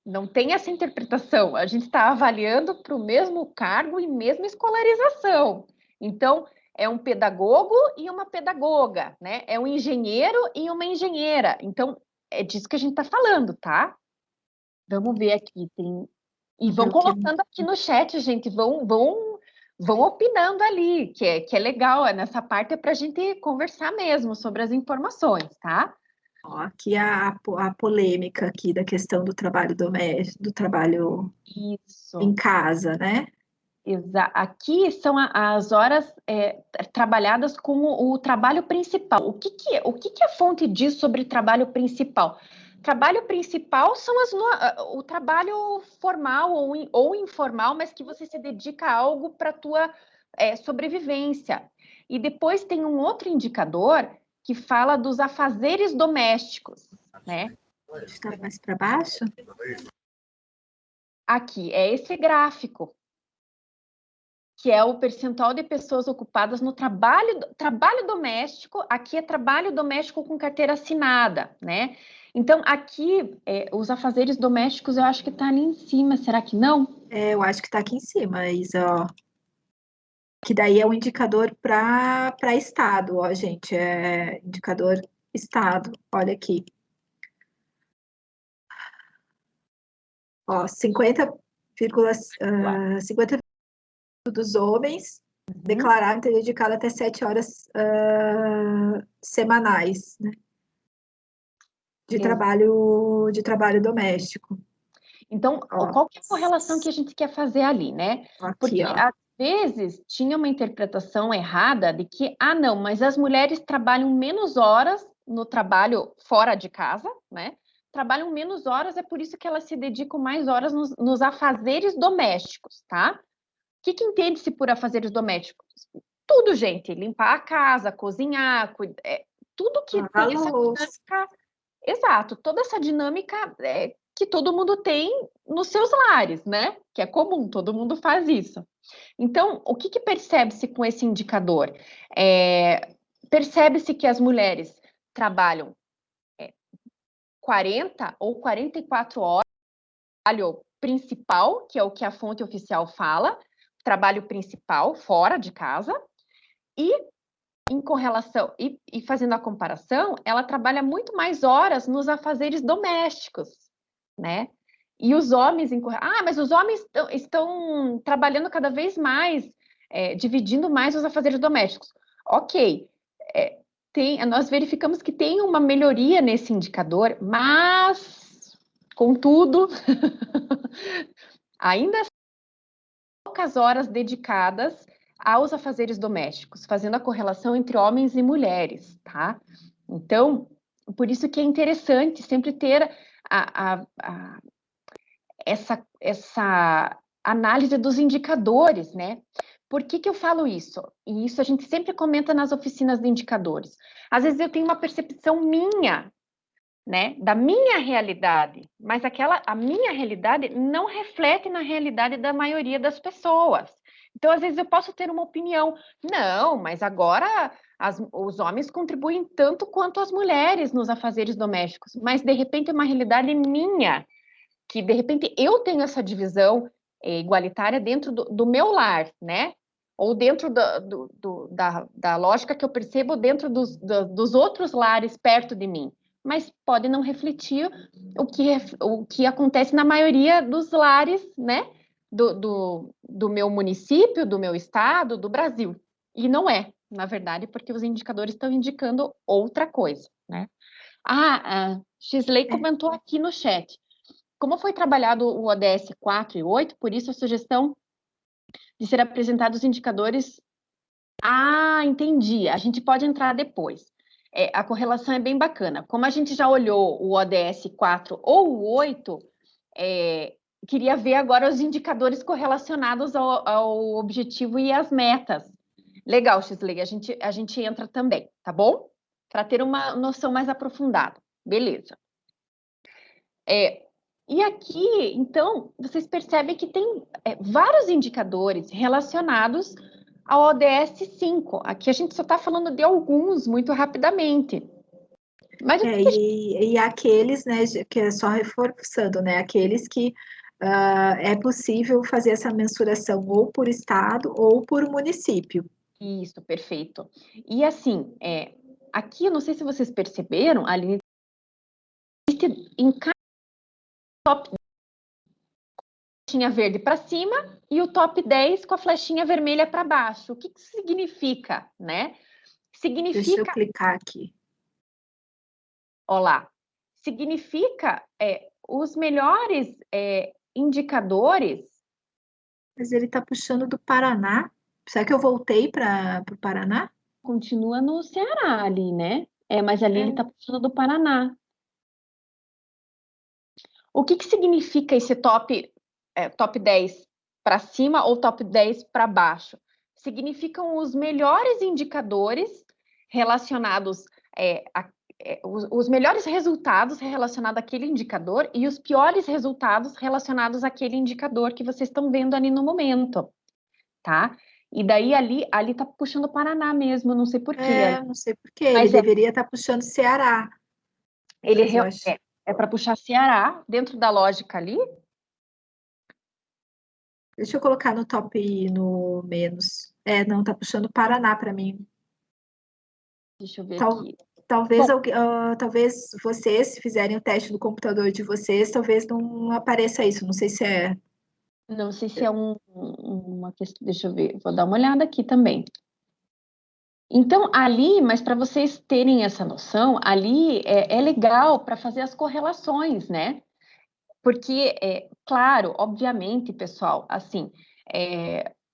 Não tem essa interpretação. A gente está avaliando para o mesmo cargo e mesma escolarização. Então, é um pedagogo e uma pedagoga, né? É um engenheiro e uma engenheira. Então, é disso que a gente está falando, tá? Vamos ver aqui, e vão colocando aqui no chat, gente, vão opinando ali, que é legal, nessa parte é para a gente conversar mesmo sobre as informações, tá? Ó, aqui a polêmica aqui da questão do trabalho doméstico, do trabalho em casa, né? Aqui são as horas trabalhadas como o trabalho principal. O que a fonte diz sobre trabalho principal? Trabalho principal são o trabalho formal ou informal, mas que você se dedica a algo para a tua sobrevivência. E depois tem um outro indicador que fala dos afazeres domésticos, né? Está mais para baixo? Aqui, é esse gráfico, que é o percentual de pessoas ocupadas no trabalho doméstico. Aqui é trabalho doméstico com carteira assinada, né? Então, aqui, os afazeres domésticos, eu acho que está ali em cima, será que não? Eu acho que está aqui em cima, Isa, ó. Que daí é um indicador para estado, ó, gente, é indicador estado, olha aqui. Ó, 50 dos homens declararam ter dedicado até 7 horas semanais, né? De trabalho doméstico. Então, qual que é a correlação que a gente quer fazer ali, né? Aqui, porque às vezes tinha uma interpretação errada de que, não, mas as mulheres trabalham menos horas no trabalho fora de casa, né? Trabalham menos horas, é por isso que elas se dedicam mais horas nos afazeres domésticos, tá? O que entende-se por afazeres domésticos? Tudo, gente. Limpar a casa, cozinhar, tudo que tem essa dinâmica. Exato, toda essa dinâmica que todo mundo tem nos seus lares, né? Que é comum, todo mundo faz isso. Então, o que percebe-se com esse indicador? Percebe-se que as mulheres trabalham 40 ou 44 horas, trabalho principal, que é o que a fonte oficial fala, trabalho principal, fora de casa, e em correlação, e fazendo a comparação, ela trabalha muito mais horas nos afazeres domésticos, né? E os homens, mas os homens estão trabalhando cada vez mais, dividindo mais os afazeres domésticos. Ok, nós verificamos que tem uma melhoria nesse indicador, mas, contudo, ainda são poucas horas dedicadas aos afazeres domésticos, fazendo a correlação entre homens e mulheres, tá? Então, por isso que é interessante sempre ter essa análise dos indicadores, né? Por que eu falo isso? E isso a gente sempre comenta nas oficinas de indicadores. Às vezes eu tenho uma percepção minha, né, da minha realidade, mas a minha realidade não reflete na realidade da maioria das pessoas. Então, às vezes eu posso ter uma opinião, não, mas agora os homens contribuem tanto quanto as mulheres nos afazeres domésticos, mas de repente é uma realidade minha, que de repente eu tenho essa divisão igualitária dentro do meu lar, né? Ou dentro da lógica que eu percebo dentro dos outros lares perto de mim. Mas pode não refletir o que acontece na maioria dos lares, né? Do meu município, do meu estado, do Brasil. E não é, na verdade, porque os indicadores estão indicando outra coisa, né? A Xisley comentou aqui no chat. Como foi trabalhado o ODS 4 e 8, por isso a sugestão de ser apresentados indicadores... Ah, entendi. A gente pode entrar depois. A correlação é bem bacana. Como a gente já olhou o ODS 4 ou o 8, queria ver agora os indicadores correlacionados ao objetivo e às metas. Legal, Xisley, a gente entra também, tá bom? Para ter uma noção mais aprofundada. Beleza. E aqui, então, vocês percebem que tem vários indicadores relacionados ao ODS 5. Aqui a gente só está falando de alguns muito rapidamente. Mas e aqueles, né, que é só reforçando, né, aqueles que é possível fazer essa mensuração ou por estado ou por município. Isso, perfeito. E assim, aqui, eu não sei se vocês perceberam, ali em cada top flechinha verde para cima e o top 10 com a flechinha vermelha para baixo. O que significa, né? Significa... Deixa eu clicar aqui. Olá. Significa os melhores indicadores... Mas ele está puxando do Paraná. Será que eu voltei para o Paraná? Continua no Ceará ali, né? Mas ali ele está puxando do Paraná. O que significa esse top 10 para cima ou top 10 para baixo? Significam os melhores indicadores relacionados, os melhores resultados relacionados àquele indicador e os piores resultados relacionados àquele indicador que vocês estão vendo ali no momento, tá? E daí ali tá puxando o Paraná mesmo, não sei por quê. Não sei por quê, ele deveria estar puxando Ceará. Ele é para puxar Ceará, dentro da lógica ali. Deixa eu colocar no top no menos. Não, tá puxando Paraná para mim. Deixa eu ver aqui. Talvez vocês, se fizerem o teste do computador de vocês, talvez não apareça isso. Não sei se é... Não sei se é uma questão... Deixa eu ver, vou dar uma olhada aqui também. Então, ali, mas para vocês terem essa noção, ali é legal para fazer as correlações, né? Porque, claro, obviamente, pessoal, assim,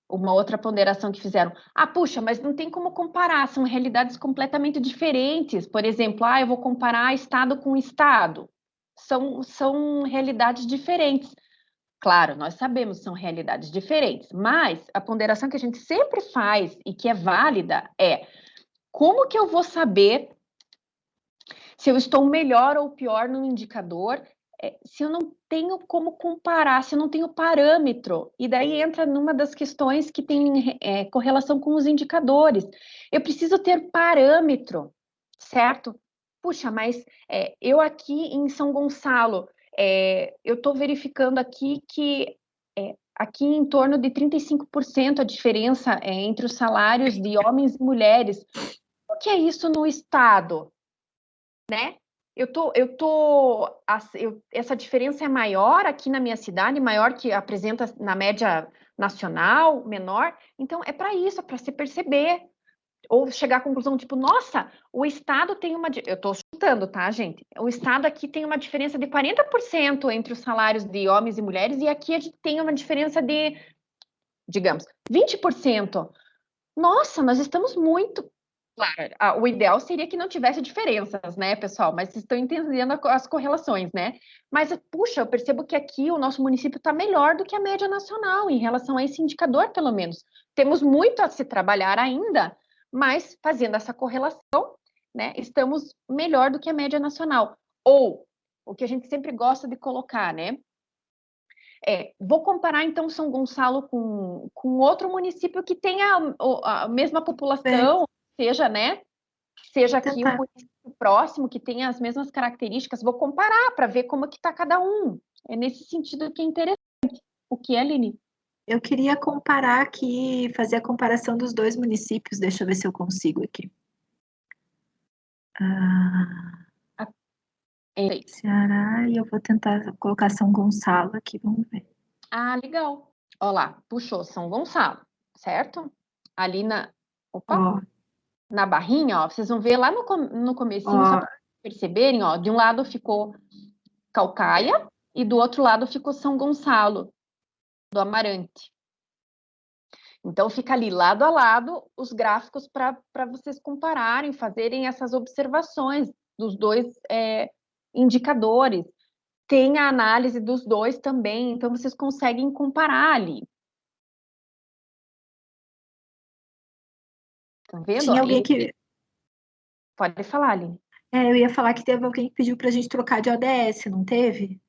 uma outra ponderação que fizeram, puxa, mas não tem como comparar, são realidades completamente diferentes. Por exemplo, eu vou comparar estado com estado. São realidades diferentes. Claro, nós sabemos que são realidades diferentes, mas a ponderação que a gente sempre faz e que é válida é como que eu vou saber se eu estou melhor ou pior no indicador, se eu não tenho como comparar, se eu não tenho parâmetro. E daí entra numa das questões que tem correlação com os indicadores. Eu preciso ter parâmetro, certo? Puxa, mas eu aqui em São Gonçalo, eu estou verificando aqui que aqui em torno de 35% a diferença entre os salários de homens e mulheres. O que é isso no estado? Né? Essa diferença é maior aqui na minha cidade, maior que apresenta na média nacional, menor. Então, é para isso, é para se perceber ou chegar à conclusão, tipo, nossa, o Estado tem uma... Eu estou chutando, tá, gente? O Estado aqui tem uma diferença de 40% entre os salários de homens e mulheres, e aqui a gente tem uma diferença de, digamos, 20%. Nossa, nós estamos muito... Claro, o ideal seria que não tivesse diferenças, né, pessoal? Mas vocês estão entendendo as correlações, né? Mas, puxa, eu percebo que aqui o nosso município está melhor do que a média nacional, em relação a esse indicador, pelo menos. Temos muito a se trabalhar ainda, mas fazendo essa correlação, né, estamos melhor do que a média nacional. Ou, o que a gente sempre gosta de colocar, né? Vou comparar, então, São Gonçalo com outro município que tenha a mesma população, seja, né? Seja aqui um município próximo, que tenha as mesmas características. Vou comparar para ver como que está cada um. É nesse sentido que é interessante. O que é, Aline? Eu queria comparar aqui, fazer a comparação dos dois municípios. Deixa eu ver se eu consigo aqui. Ceará, e eu vou tentar colocar São Gonçalo aqui, vamos ver. Ah, legal. Olha lá, puxou São Gonçalo, certo? Ali na... Opa! Na barrinha, ó, vocês vão ver lá no comecinho, só para perceberem, ó, de um lado ficou Caucaia e do outro lado ficou São Gonçalo, do Amarante. Então, fica ali lado a lado os gráficos para vocês compararem, fazerem essas observações dos dois indicadores. Tem a análise dos dois também, então vocês conseguem comparar ali. Tá vendo? Tinha alguém que... Pode falar, Aline. Eu ia falar que teve alguém que pediu para a gente trocar de ODS, não teve?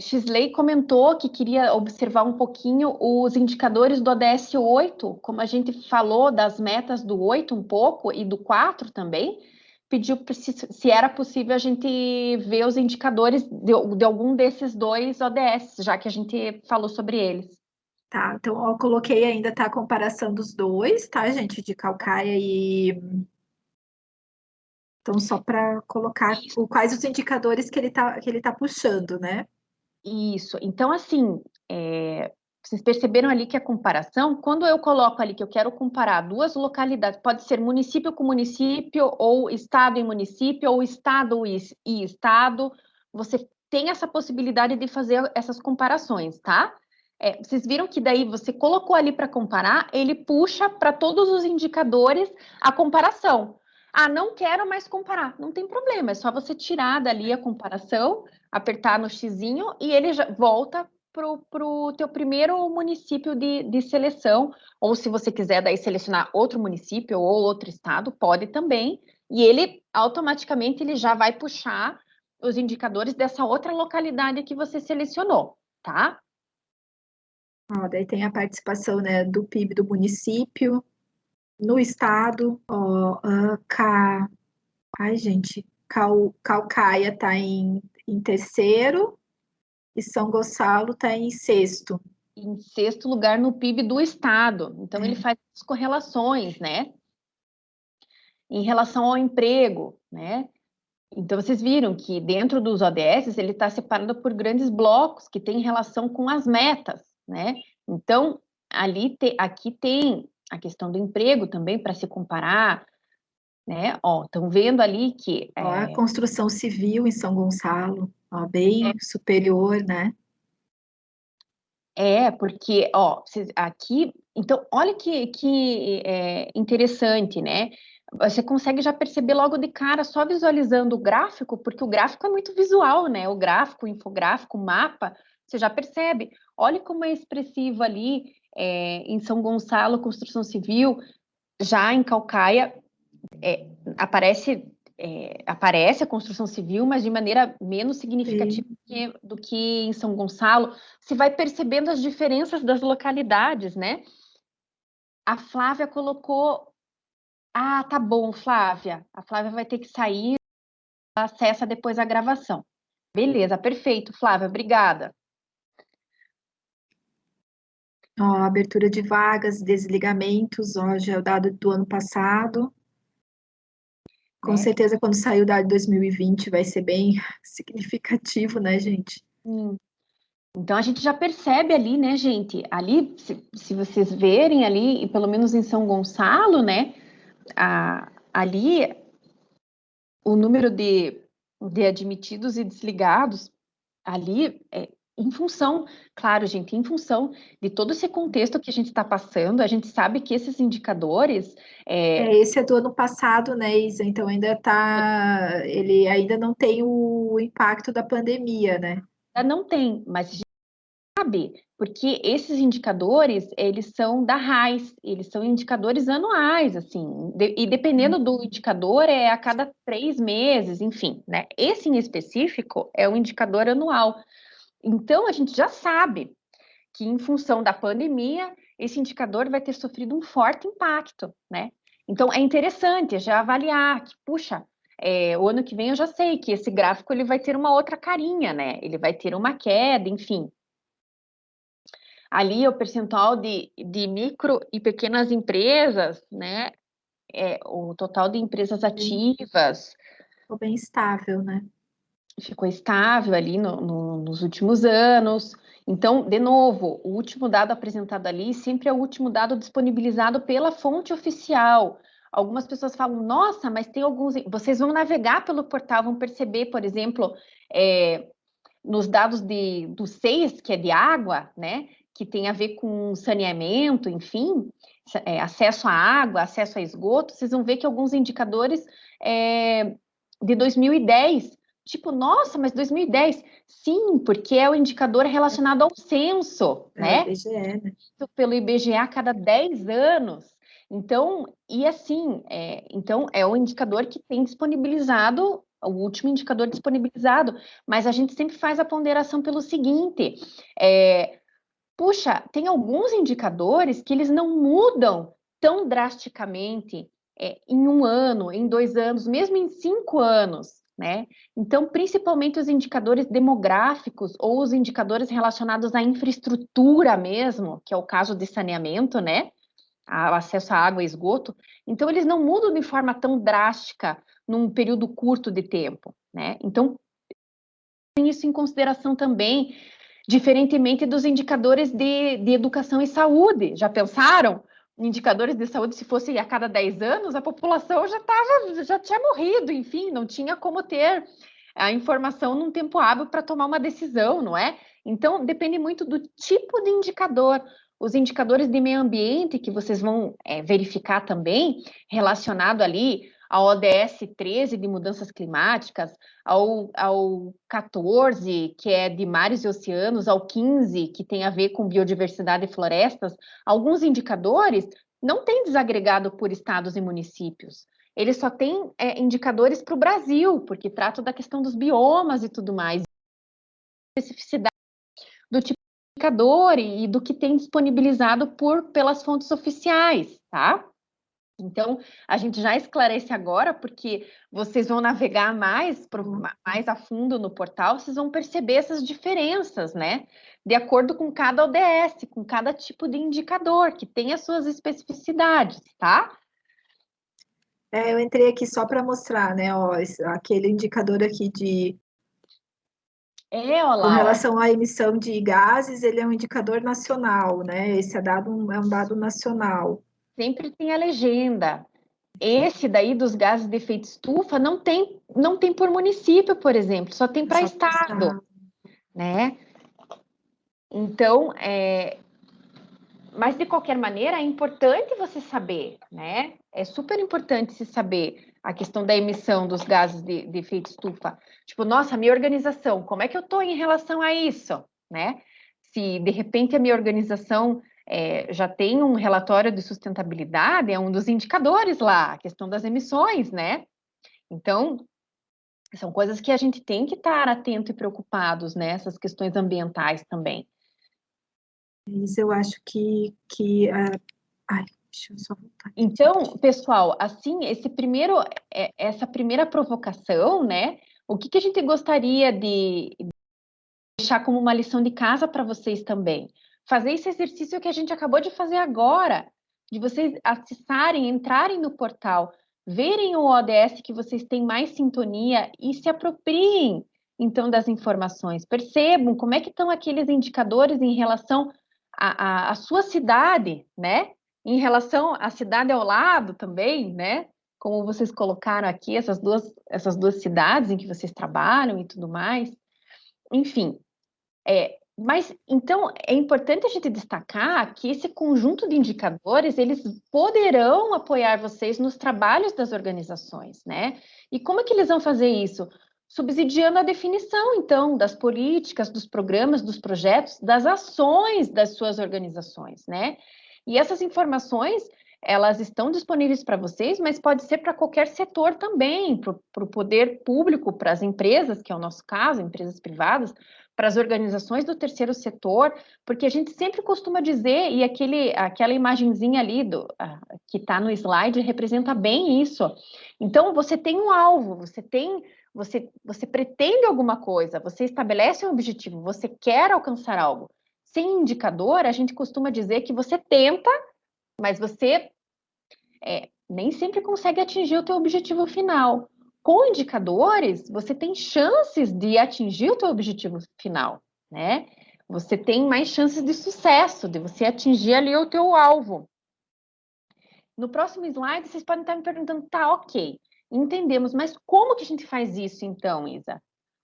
Xisley comentou que queria observar um pouquinho os indicadores do ODS 8, como a gente falou das metas do 8 um pouco e do 4 também, pediu se era possível a gente ver os indicadores de algum desses dois ODS, já que a gente falou sobre eles. Tá, então eu coloquei ainda, tá, a comparação dos dois, tá, gente, de Caucaia e... Então, só para colocar quais os indicadores que ele tá puxando, né? Isso. Então, assim, vocês perceberam ali que a comparação, quando eu coloco ali que eu quero comparar duas localidades, pode ser município com município, ou estado e município, ou estado e estado, você tem essa possibilidade de fazer essas comparações, tá? Vocês viram que daí você colocou ali para comparar, ele puxa para todos os indicadores a comparação. Ah, não quero mais comparar. Não tem problema, é só você tirar dali a comparação, apertar no xizinho e ele já volta para o teu primeiro município de seleção, ou se você quiser daí selecionar outro município ou outro estado, pode também, e ele automaticamente ele já vai puxar os indicadores dessa outra localidade que você selecionou, tá? Daí tem a participação, né, do PIB do município, no estado, ai, gente, Caucaia está em terceiro e São Gonçalo está em sexto. Em sexto lugar no PIB do estado. Então, ele faz as correlações, né? Em relação ao emprego, né? Então, vocês viram que dentro dos ODS, ele está separado por grandes blocos que têm relação com as metas, né? Então, aqui tem a questão do emprego também para se comparar, né? Estão vendo ali que... A construção civil em São Gonçalo, bem superior, né? Porque, aqui... Então, olha que interessante, né? Você consegue já perceber logo de cara, só visualizando o gráfico, porque o gráfico é muito visual, né? O gráfico, o infográfico, o mapa, você já percebe. Olha como é expressivo ali em São Gonçalo, construção civil, já em Caucaia, aparece a construção civil, mas de maneira menos significativa do que em São Gonçalo. Você vai percebendo as diferenças das localidades, né? A Flávia colocou... Ah, tá bom, Flávia. A Flávia vai ter que sair, acessa depois a gravação. Beleza, perfeito, Flávia, obrigada. A abertura de vagas, desligamentos, já é o dado do ano passado. Com certeza, quando sair o dado de 2020, vai ser bem significativo, né, gente? Então, a gente já percebe ali, né, gente? Ali, se vocês verem ali, e pelo menos em São Gonçalo, né, ali o número de admitidos e desligados ali em função, claro, gente, em função de todo esse contexto que a gente está passando, a gente sabe que esses indicadores Esse é do ano passado, né, Isa? Então ele ainda não tem o impacto da pandemia, né? não tem, mas a gente sabe, porque esses indicadores, eles são da RAIS, eles são indicadores anuais, assim, e dependendo do indicador, é a cada 3 meses, enfim, né? Esse em específico é um indicador anual. Então, a gente já sabe que, em função da pandemia, esse indicador vai ter sofrido um forte impacto, né? Então, é interessante já avaliar que, puxa, o ano que vem eu já sei que esse gráfico ele vai ter uma outra carinha, né? Ele vai ter uma queda, enfim. Ali, o percentual de micro e pequenas empresas, né? O total de empresas ativas Ficou bem estável, né? ficou estável ali nos últimos anos. Então, de novo, o último dado apresentado ali sempre é o último dado disponibilizado pela fonte oficial. Algumas pessoas falam, nossa, mas tem alguns. Vocês vão navegar pelo portal, vão perceber, por exemplo, nos dados do SEIS, que é de água, né? Que tem a ver com saneamento, enfim, acesso à água, acesso a esgoto, vocês vão ver que alguns indicadores de 2010. Tipo, nossa, mas 2010? Sim, porque é o indicador relacionado ao censo, né? IBGE, né? Pelo IBGE a cada 10 anos. Então, e assim, então é o indicador que tem disponibilizado, o último indicador disponibilizado, mas a gente sempre faz a ponderação pelo seguinte, puxa, tem alguns indicadores que eles não mudam tão drasticamente em 1 ano, em 2 anos, mesmo em 5 anos, né? Então, principalmente os indicadores demográficos ou os indicadores relacionados à infraestrutura mesmo, que é o caso de saneamento, né? O acesso à água e esgoto. Então, eles não mudam de forma tão drástica num período curto de tempo, né? Então, tem isso em consideração também, diferentemente dos indicadores de educação e saúde. Já pensaram? Indicadores de saúde, se fosse a cada 10 anos, a população já tinha morrido, enfim, não tinha como ter a informação num tempo hábil para tomar uma decisão, não é? Então, depende muito do tipo de indicador. Os indicadores de meio ambiente, que vocês vão verificar também, relacionado ali ao ODS 13 de mudanças climáticas, ao 14, que é de mares e oceanos, ao 15, que tem a ver com biodiversidade e florestas, alguns indicadores não têm desagregado por estados e municípios. Eles só têm indicadores para o Brasil, porque tratam da questão dos biomas e tudo mais. Especificidade do tipo de indicador e do que tem disponibilizado pelas fontes oficiais, tá? Então, a gente já esclarece agora, porque vocês vão navegar mais a fundo no portal, vocês vão perceber essas diferenças, né? De acordo com cada ODS, com cada tipo de indicador, que tem as suas especificidades, tá? Eu entrei aqui só para mostrar, né? Ó, aquele indicador aqui com relação à emissão de gases, ele é um indicador nacional, né? Esse é um dado nacional. Sempre tem a legenda. Esse daí dos gases de efeito estufa não tem por município, por exemplo, só tem para estado, né? Então, mas de qualquer maneira é importante você saber, né? É super importante se saber a questão da emissão dos gases de efeito estufa. Tipo, nossa, minha organização, como é que eu estou em relação a isso, né? Se de repente a minha organização já tem um relatório de sustentabilidade, é um dos indicadores lá, a questão das emissões, né? Então, são coisas que a gente tem que estar atento e preocupados, né? Essas questões ambientais também. Isso eu acho que ai, deixa eu só voltar aqui. Então, pessoal, assim, essa primeira provocação, né? O que a gente gostaria de deixar como uma lição de casa para vocês também? Fazer esse exercício que a gente acabou de fazer agora, de vocês acessarem, entrarem no portal, verem o ODS que vocês têm mais sintonia e se apropriem então, das informações. Percebam como é que estão aqueles indicadores em relação à sua cidade, né? Em relação à cidade ao lado também, né? Como vocês colocaram aqui, essas duas cidades em que vocês trabalham e tudo mais. Enfim, mas, então, é importante a gente destacar que esse conjunto de indicadores, eles poderão apoiar vocês nos trabalhos das organizações, né? E como é que eles vão fazer isso? Subsidiando a definição, então, das políticas, dos programas, dos projetos, das ações das suas organizações, né? E essas informações, elas estão disponíveis para vocês, mas pode ser para qualquer setor também, para o poder público, para as empresas, que é o nosso caso, empresas privadas, para as organizações do terceiro setor, porque a gente sempre costuma dizer, e aquela imagenzinha ali que está no slide representa bem isso. Então, você tem um alvo, você pretende alguma coisa, você estabelece um objetivo, você quer alcançar algo. Sem indicador, a gente costuma dizer que você tenta, mas você nem sempre consegue atingir o teu objetivo final. Com indicadores, você tem chances de atingir o teu objetivo final, né? Você tem mais chances de sucesso, de você atingir ali o teu alvo. No próximo slide, vocês podem estar me perguntando, tá, ok, entendemos, mas como que a gente faz isso então, Isa?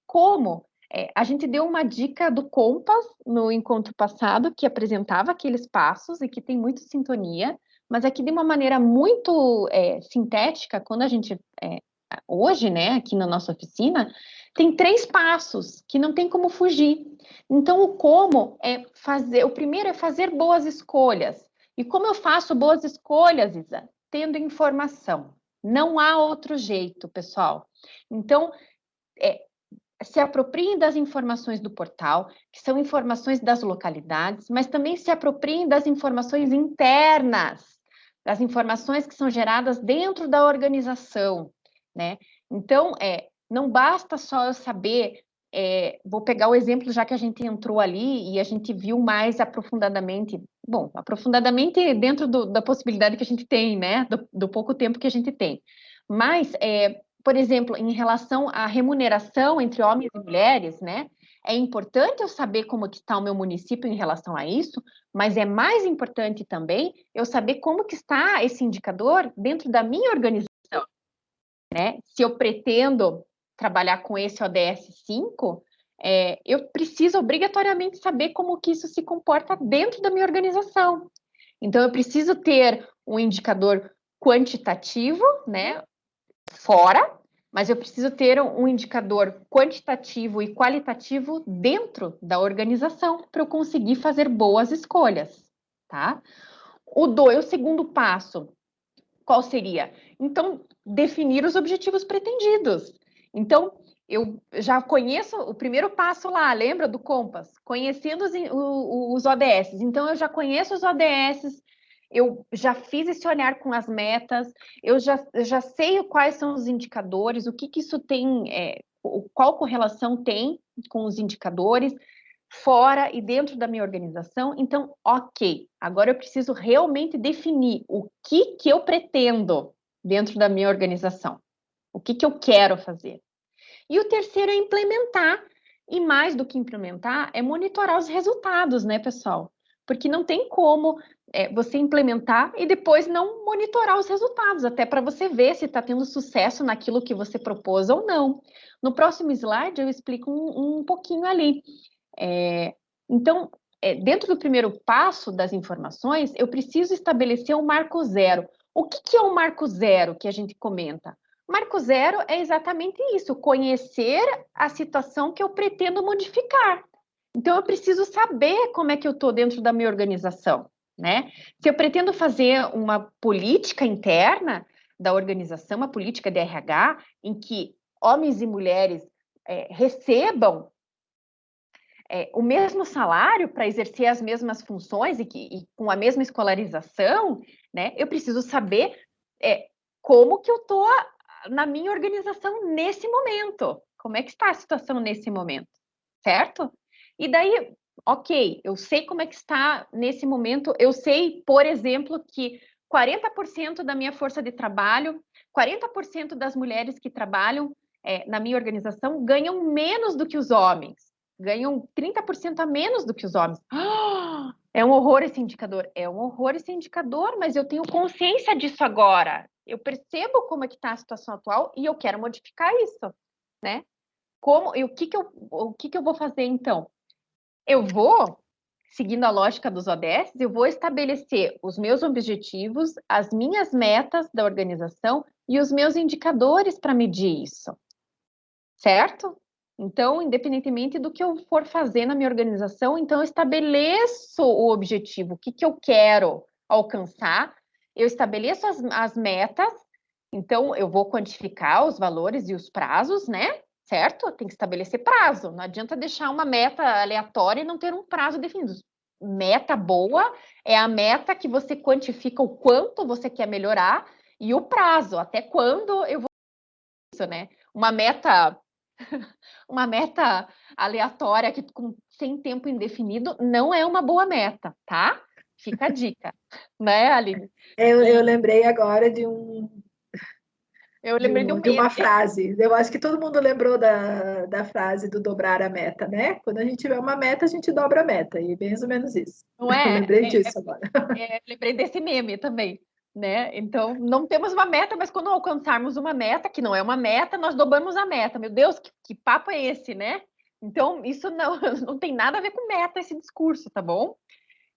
Como? A gente deu uma dica do Compass no encontro passado, que apresentava aqueles passos e que tem muita sintonia, mas aqui de uma maneira muito sintética, quando a gente, hoje, né, aqui na nossa oficina, tem 3 passos que não tem como fugir. Então, o como o primeiro é fazer boas escolhas. E como eu faço boas escolhas, Isa? Tendo informação. Não há outro jeito, pessoal. Então, se apropriem das informações do portal, que são informações das localidades, mas também se apropriem das informações internas, das informações que são geradas dentro da organização, né? Então, não basta só eu saber, vou pegar o exemplo já que a gente entrou ali e a gente viu mais aprofundadamente, aprofundadamente dentro da possibilidade que a gente tem, né? Do pouco tempo que a gente tem. Mas, por exemplo, em relação à remuneração entre homens e mulheres, né? É importante eu saber como que está o meu município em relação a isso, mas é mais importante também eu saber como que está esse indicador dentro da minha organização, né? Se eu pretendo trabalhar com esse ODS 5, eu preciso obrigatoriamente saber como que isso se comporta dentro da minha organização. Então, eu preciso ter um indicador quantitativo, né? Fora, mas eu preciso ter um indicador quantitativo e qualitativo dentro da organização para eu conseguir fazer boas escolhas, tá? O segundo passo, qual seria? Então, definir os objetivos pretendidos. Então, eu já conheço o primeiro passo lá, lembra do Compass? Conhecendo os ODS. Então, eu já conheço os ODS, eu já fiz esse olhar com as metas, eu já sei quais são os indicadores, o que isso tem, qual correlação tem com os indicadores, fora e dentro da minha organização. Então, ok, agora eu preciso realmente definir o que eu pretendo dentro da minha organização, o que eu quero fazer. E o terceiro é implementar, e mais do que implementar, é monitorar os resultados, né, pessoal? Porque não tem como você implementar e depois não monitorar os resultados, até para você ver se está tendo sucesso naquilo que você propôs ou não. No próximo slide eu explico um pouquinho ali. Então, dentro do primeiro passo das informações, eu preciso estabelecer um marco zero. O que é um marco zero que a gente comenta? Marco zero é exatamente isso, conhecer a situação que eu pretendo modificar. Então, eu preciso saber como é que eu estou dentro da minha organização, né? Se eu pretendo fazer uma política interna da organização, uma política de RH, em que homens e mulheres recebam o mesmo salário para exercer as mesmas funções e com a mesma escolarização, né? Eu preciso saber como que eu estou na minha organização nesse momento. Como é que está a situação nesse momento, certo? E daí, ok, eu sei como é que está nesse momento, eu sei, por exemplo, que 40% da minha força de trabalho, 40% das mulheres que trabalham na minha organização ganham menos do que os homens, ganham 30% a menos do que os homens. É um horror esse indicador, mas eu tenho consciência disso agora. Eu percebo como é que está a situação atual e eu quero modificar isso, né? O que eu vou fazer então? Eu vou, seguindo a lógica dos ODS, eu vou estabelecer os meus objetivos, as minhas metas da organização e os meus indicadores para medir isso, certo? Então, independentemente do que eu for fazer na minha organização, então eu estabeleço o objetivo, o que eu quero alcançar, eu estabeleço as metas, então eu vou quantificar os valores e os prazos, né? Certo? Tem que estabelecer prazo. Não adianta deixar uma meta aleatória e não ter um prazo definido. Meta boa é a meta que você quantifica o quanto você quer melhorar e o prazo, até quando eu vou isso, né? Uma meta aleatória sem tempo indefinido não é uma boa meta, tá? Fica a dica, né, Aline? Eu lembrei agora de uma frase. Eu acho que todo mundo lembrou da frase do dobrar a meta, né? Quando a gente tiver uma meta, a gente dobra a meta, e bem ou menos isso. Não é? Eu lembrei disso agora. Lembrei desse meme também, né? Então, não temos uma meta, mas quando alcançarmos uma meta, que não é uma meta, nós dobramos a meta. Meu Deus, que papo é esse, né? Então, isso não tem nada a ver com meta, esse discurso, tá bom?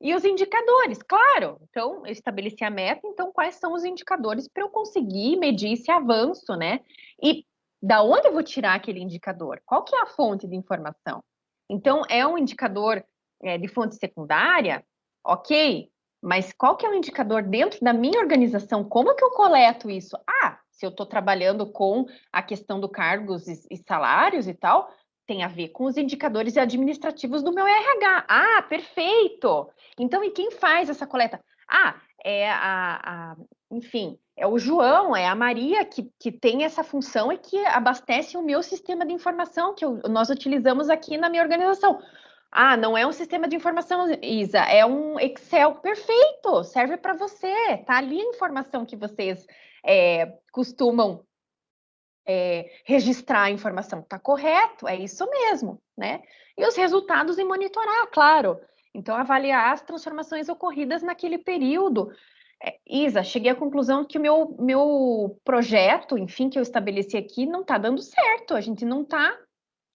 E os indicadores, claro. Então, eu estabeleci a meta, então quais são os indicadores para eu conseguir medir esse avanço, né? E da onde eu vou tirar aquele indicador? Qual que é a fonte de informação? Então, é um indicador de fonte secundária? Ok, mas qual que é o indicador dentro da minha organização? Como que eu coleto isso? Se eu estou trabalhando com a questão do cargos e salários e tal, tem a ver com os indicadores administrativos do meu RH. Perfeito! Então, e quem faz essa coleta? Enfim, é o João, é a Maria que tem essa função e que abastece o meu sistema de informação que nós utilizamos aqui na minha organização. Não é um sistema de informação, Isa, é um Excel. Perfeito, serve para você. Tá ali a informação que vocês costumam registrar a informação. Tá correto, é isso mesmo, né? E os resultados em monitorar, claro. Então, avaliar as transformações ocorridas naquele período. Isa, cheguei à conclusão que o meu projeto, enfim, que eu estabeleci aqui, não está dando certo. A gente não está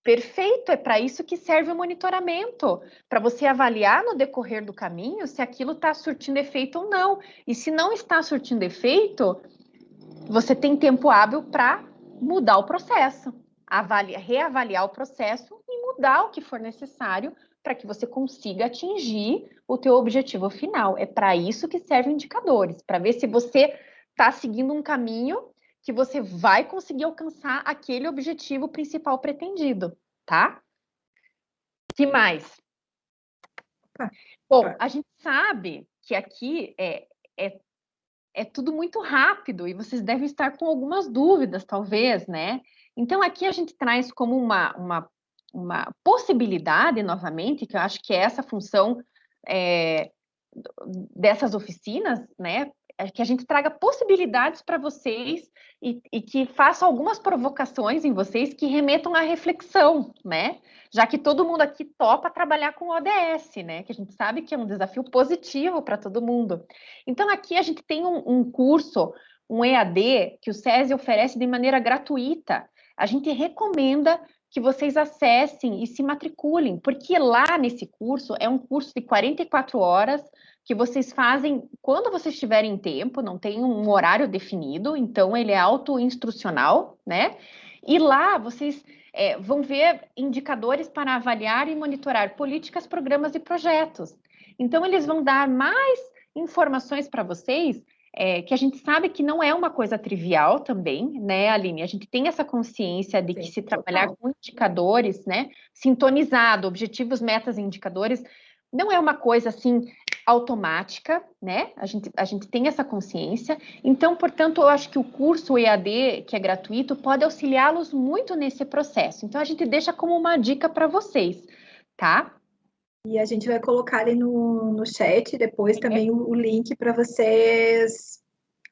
perfeito. É para isso que serve o monitoramento, para você avaliar no decorrer do caminho se aquilo está surtindo efeito ou não. E se não está surtindo efeito, você tem tempo hábil para mudar o processo, reavaliar o processo e mudar o que for necessário para que você consiga atingir o teu objetivo final. É para isso que servem indicadores, para ver se você está seguindo um caminho que você vai conseguir alcançar aquele objetivo principal pretendido, tá? Que mais? Bom, a gente sabe que aqui é tudo muito rápido e vocês devem estar com algumas dúvidas, talvez, né? Então, aqui a gente traz como uma possibilidade, novamente, que eu acho que é essa função dessas oficinas, né? Que a gente traga possibilidades para vocês e que faça algumas provocações em vocês que remetam à reflexão, né? Já que todo mundo aqui topa trabalhar com ODS, né? Que a gente sabe que é um desafio positivo para todo mundo. Então, aqui a gente tem um curso, um EAD, que o SESI oferece de maneira gratuita. A gente recomenda que vocês acessem e se matriculem, porque lá nesse curso, é um curso de 44 horas, que vocês fazem quando vocês tiverem tempo, não tem um horário definido, então ele é auto-instrucional, né? E lá vocês vão ver indicadores para avaliar e monitorar políticas, programas e projetos. Então, eles vão dar mais informações para vocês, que a gente sabe que não é uma coisa trivial também, né, Aline? A gente tem essa consciência de que se trabalhar com indicadores, né, sintonizado, objetivos, metas e indicadores, não é uma coisa assim automática, né? A gente tem essa consciência. Então, portanto, eu acho que o curso EAD, que é gratuito, pode auxiliá-los muito nesse processo. Então, a gente deixa como uma dica para vocês, tá? E a gente vai colocar ali no chat depois também o link para vocês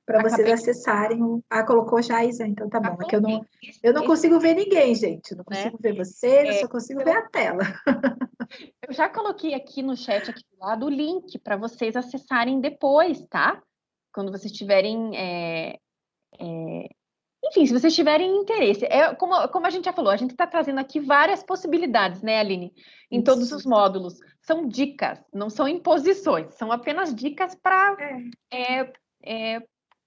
para vocês Acabei. acessarem colocou já, Isa, então tá bom. É que Coloquei. eu não consigo ver ninguém, gente. Eu não Né? consigo ver vocês, eu só consigo ver a tela. Eu já coloquei aqui no chat aqui do lado o link para vocês acessarem depois, tá? Quando vocês tiverem enfim, se vocês tiverem interesse, como a gente já falou, a gente está trazendo aqui várias possibilidades, né, Aline? Em todos os módulos. São dicas, não são imposições, são apenas dicas para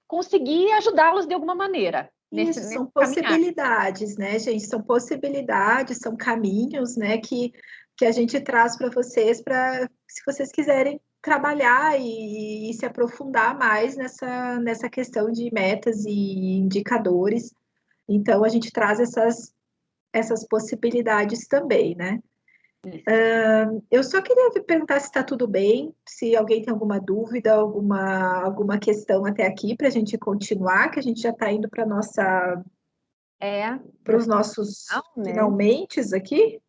conseguir ajudá-los de alguma maneira. Isso, são possibilidades, né, gente? São possibilidades, são caminhos, né, que a gente traz para vocês, se vocês quiserem trabalhar e se aprofundar mais nessa questão de metas e indicadores. Então, a gente traz essas possibilidades também, né? Eu só queria perguntar se está tudo bem, se alguém tem alguma dúvida, alguma questão até aqui para a gente continuar, que a gente já está indo para os nossos finalmente aqui.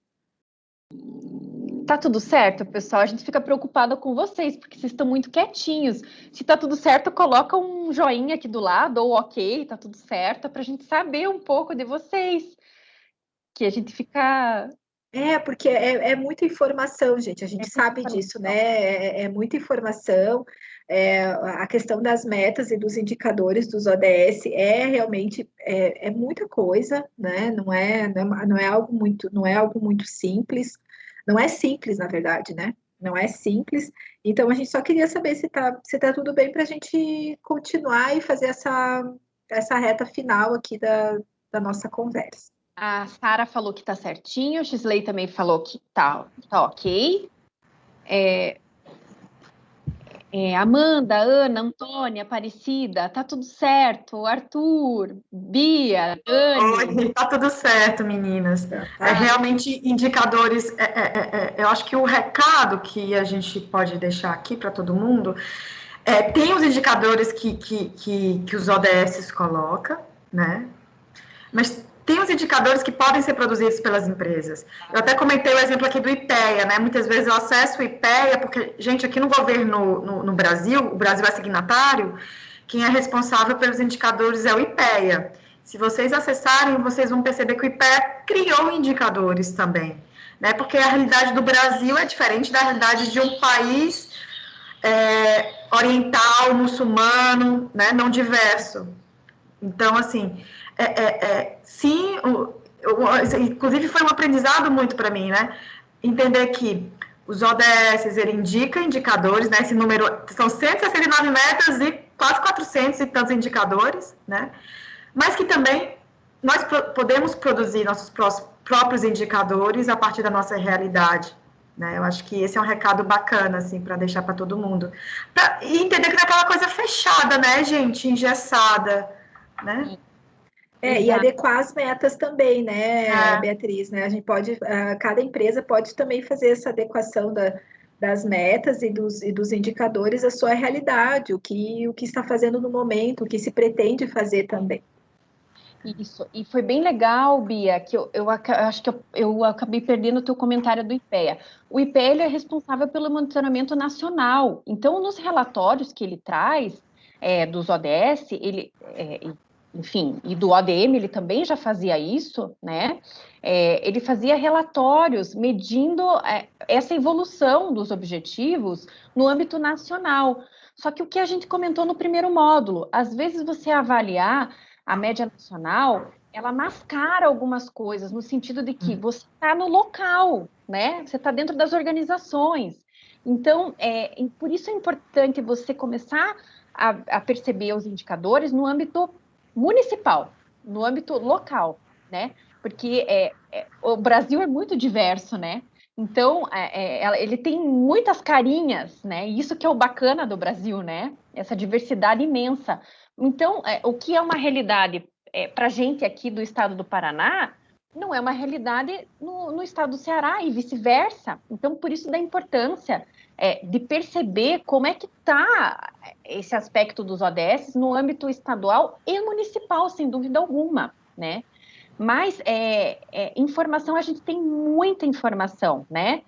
Tá tudo certo, pessoal? A gente fica preocupada com vocês, porque vocês estão muito quietinhos. Se tá tudo certo, coloca um joinha aqui do lado, ou ok, tá tudo certo, para a gente saber um pouco de vocês. Que a gente fica... Porque é muita informação, gente, a gente sabe disso, né? É muita informação. A questão das metas e dos indicadores dos ODS realmente muita coisa, né? Não é algo muito simples. Não é simples, na verdade, né? Não é simples. Então, a gente só queria saber se tá tudo bem para a gente continuar e fazer essa reta final aqui da nossa conversa. A Sara falou que tá certinho, o Xisley também falou que tá ok. Amanda, Ana, Antônia, Aparecida, tá tudo certo. Arthur, Bia, Dani. Oi, tá tudo certo, meninas. Realmente, indicadores, eu acho que o recado que a gente pode deixar aqui para todo mundo tem os indicadores que os ODS colocam, né? Mas tem os indicadores que podem ser produzidos pelas empresas. Eu até comentei o exemplo aqui do IPEA, né? Muitas vezes eu acesso o IPEA, porque, gente, aqui no governo, no Brasil, o Brasil é signatário, quem é responsável pelos indicadores é o IPEA. Se vocês acessarem, vocês vão perceber que o IPEA criou indicadores também, né? Porque a realidade do Brasil é diferente da realidade de um país oriental, muçulmano, né? Não diverso. Então, assim... sim, inclusive foi um aprendizado muito para mim, né? Entender que os ODS, ele indica indicadores, né? Esse número, são 169 metas e quase 400 e tantos indicadores, né? Mas que também nós podemos produzir nossos próprios indicadores a partir da nossa realidade, né? Eu acho que esse é um recado bacana, assim, para deixar para todo mundo. E entender que não é aquela coisa fechada, né, gente? Engessada, né? E adequar as metas também, né, Beatriz, né? A gente pode, cada empresa pode também fazer essa adequação das metas e dos indicadores à sua realidade, o que está fazendo no momento, o que se pretende fazer também. Isso, e foi bem legal, Bia, que eu acho que eu acabei perdendo o teu comentário do IPEA. O IPEA ele é responsável pelo monitoramento nacional, então nos relatórios que ele traz dos ODS, enfim, e do ODM ele também já fazia isso, né? Ele fazia relatórios medindo essa evolução dos objetivos no âmbito nacional. Só que o que a gente comentou no primeiro módulo, às vezes você avaliar a média nacional, ela mascara algumas coisas, no sentido de que você está no local, né? Você está dentro das organizações. Então, por isso é importante você começar a perceber os indicadores no âmbito municipal, no âmbito local, né? Porque o Brasil é muito diverso, né? Então, ele tem muitas carinhas, né? E isso que é o bacana do Brasil, né? Essa diversidade imensa. Então, o que é uma realidade para a gente aqui do estado do Paraná, não é uma realidade no estado do Ceará e vice-versa. Então, por isso da importância de perceber como é que está esse aspecto dos ODS no âmbito estadual e municipal, sem dúvida alguma, né? Mas informação, a gente tem muita informação, né?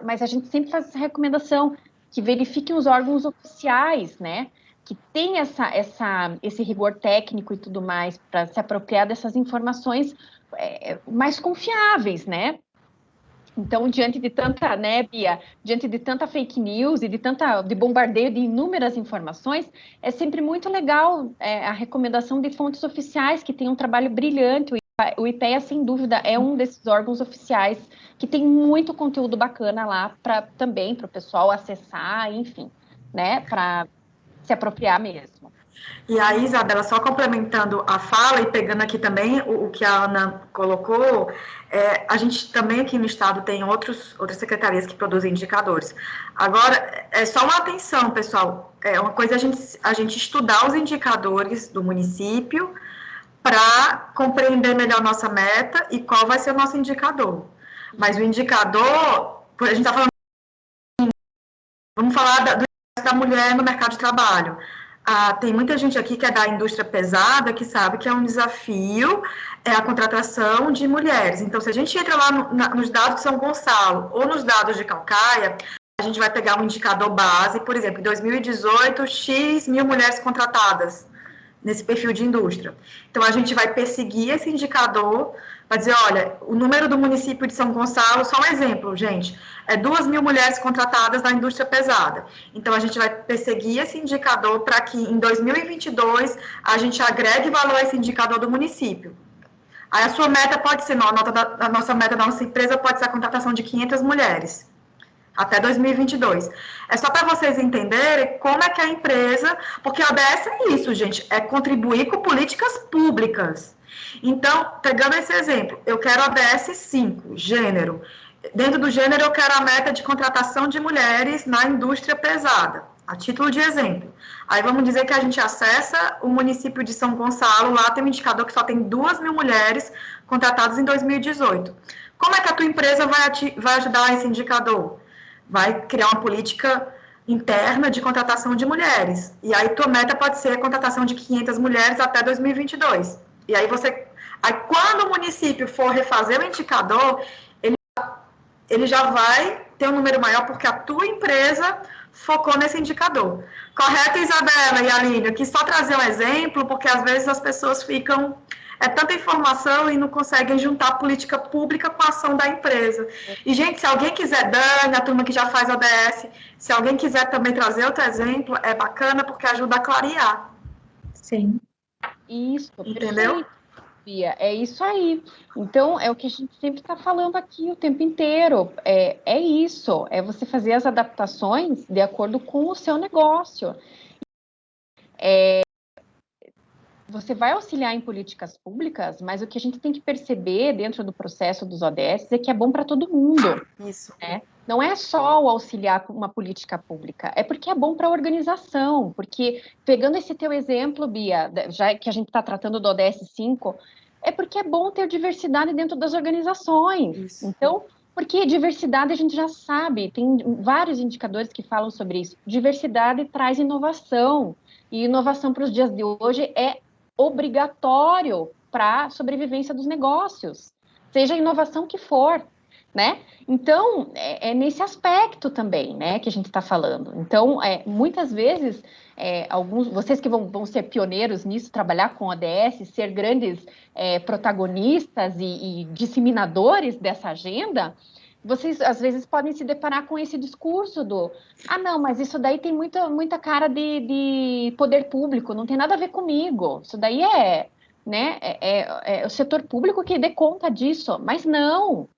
Mas a gente sempre faz essa recomendação que verifiquem os órgãos oficiais, né? que tem esse rigor técnico e tudo mais para se apropriar dessas informações mais confiáveis, né? Então, diante de tanta, né, Bia, diante de tanta fake news e de bombardeio de inúmeras informações, é sempre muito legal a recomendação de fontes oficiais que tem um trabalho brilhante. O IPEA, sem dúvida, é um desses órgãos oficiais que tem muito conteúdo bacana lá também para o pessoal acessar, enfim, né, para se apropriar mesmo. E aí, Isabela, só complementando a fala e pegando aqui também o que a Ana colocou, a gente também aqui no estado tem outras secretarias que produzem indicadores. Agora, é só uma atenção, pessoal, uma coisa a gente estudar os indicadores do município para compreender melhor nossa meta e qual vai ser o nosso indicador. Mas o indicador, a gente está falando, vamos falar da mulher no mercado de trabalho. Tem muita gente aqui que é da indústria pesada, que sabe que é um desafio a contratação de mulheres. Então, se a gente entra lá nos dados de São Gonçalo ou nos dados de Caucaia, a gente vai pegar um indicador base, por exemplo, em 2018, X mil mulheres contratadas nesse perfil de indústria. Então, a gente vai perseguir esse indicador, vai dizer, olha, o número do município de São Gonçalo, só um exemplo, gente, 2.000 mulheres contratadas na indústria pesada. Então, a gente vai perseguir esse indicador para que, em 2022, a gente agregue valor a esse indicador do município. Aí, a sua meta pode ser, a nossa meta da nossa empresa pode ser a contratação de 500 mulheres. Até 2022. É só para vocês entenderem como é que a empresa... Porque a ODS é isso, gente, é contribuir com políticas públicas. Então, pegando esse exemplo, eu quero a ODS 5, gênero. Dentro do gênero, eu quero a meta de contratação de mulheres na indústria pesada, a título de exemplo. Aí vamos dizer que a gente acessa o município de São Gonçalo, lá tem um indicador que só tem 2.000 mulheres contratadas em 2018. Como é que a tua empresa vai ajudar esse indicador? Vai criar uma política interna de contratação de mulheres. E aí, tua meta pode ser a contratação de 500 mulheres até 2022. E aí, quando o município for refazer o indicador, ele já vai ter um número maior, porque a tua empresa focou nesse indicador. Correto, Isabela e Aline? Aqui só trazer um exemplo, porque às vezes as pessoas ficam... tanta informação e não conseguem juntar política pública com a ação da empresa. E, gente, se alguém quiser, Dani, a turma que já faz ODS, se alguém quiser também trazer outro exemplo, é bacana porque ajuda a clarear. Sim. Isso, entendeu? Perfeito, Bia, é isso aí. Então, é o que a gente sempre está falando aqui o tempo inteiro. É isso, é você fazer as adaptações de acordo com o seu negócio. Você vai auxiliar em políticas públicas, mas o que a gente tem que perceber dentro do processo dos ODS é que é bom para todo mundo. Isso. Né? Não é só o auxiliar com uma política pública, é porque é bom para a organização, porque, pegando esse teu exemplo, Bia, já que a gente está tratando do ODS 5, é porque é bom ter diversidade dentro das organizações. Isso. Então, porque diversidade a gente já sabe, tem vários indicadores que falam sobre isso. Diversidade traz inovação, e inovação para os dias de hoje é obrigatório para a sobrevivência dos negócios, seja a inovação que for, né? Então, é nesse aspecto também, né, que a gente está falando. Então, muitas vezes, vocês que vão ser pioneiros nisso, trabalhar com ODS, ser grandes protagonistas e disseminadores dessa agenda, vocês, às vezes, podem se deparar com esse discurso não, mas isso daí tem muita cara de poder público, não tem nada a ver comigo, isso daí é o setor público que dê conta disso, mas não,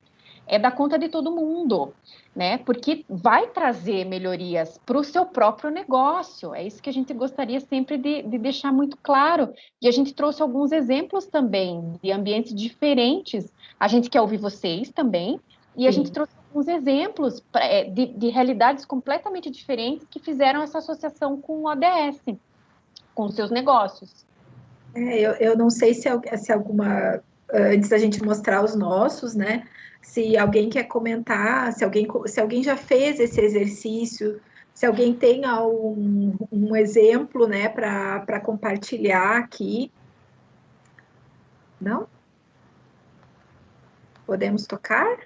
é dar conta de todo mundo, né, porque vai trazer melhorias para o seu próprio negócio, é isso que a gente gostaria sempre de deixar muito claro, e a gente trouxe alguns exemplos também de ambientes diferentes, a gente quer ouvir vocês também, e a gente trouxe alguns exemplos de realidades completamente diferentes que fizeram essa associação com o ODS, com os seus negócios. Eu não sei se alguma, antes da gente mostrar os nossos, né? Se alguém quer comentar, se alguém já fez esse exercício, se alguém tem um exemplo, né, para compartilhar aqui. Não? Podemos tocar?